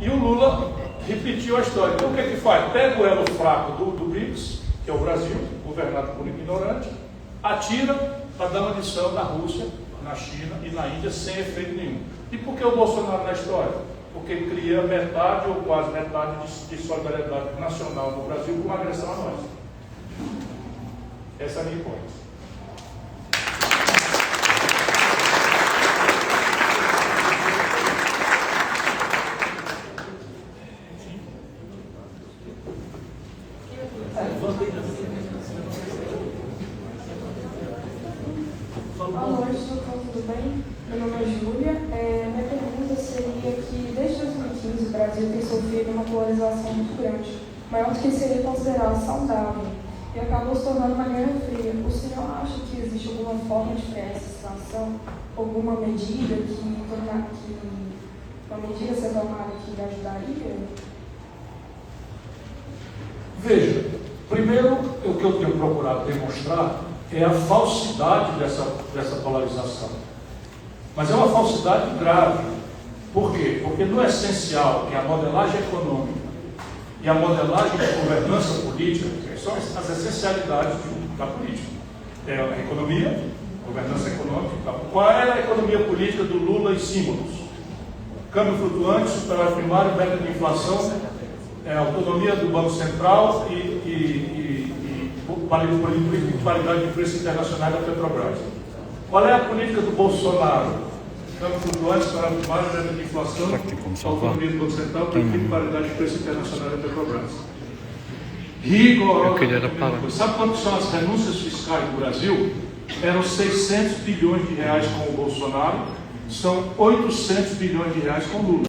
E o Lula repetiu a história. Então o que faz? Pega o elo fraco do BRICS, que é o Brasil, governado por ignorante, atira para dar uma lição na Rússia, na China e na Índia sem efeito nenhum. E por que o Bolsonaro na história? Porque ele cria metade ou quase metade de solidariedade nacional no Brasil com uma agressão a nós. Essa é a minha hipótese. Boa noite, doutor, tudo bem? Meu nome é Júlia. Minha pergunta seria que desde 2015 o Brasil tem sofrido uma polarização muito grande, maior do que seria considerado saudável, e acabou se tornando uma guerra fria. O senhor acha que existe alguma forma de frear essa situação? Alguma medida uma medida ser tomada que ajudaria? Veja, primeiro, o que eu tenho procurado demonstrar é a falsidade dessa polarização. Mas é uma falsidade grave. Por quê? Porque no essencial, que é a modelagem econômica e a modelagem de governança política, que são as essencialidades da política. É a economia, governança econômica. Qual é a economia política do Lula e símbolos? Câmbio flutuante, superávit primário, meta de inflação, autonomia do Banco Central e paridade de preço internacional da Petrobras. Qual é a política do Bolsonaro? Câmbio flutuante, superávit primário, meta de inflação, autonomia do Banco Central e paridade de preço internacional da Petrobras. Rigoroso. Sabe quanto são as renúncias fiscais do Brasil? Eram 600 bilhões de reais com o Bolsonaro, são 800 bilhões de reais com o Lula.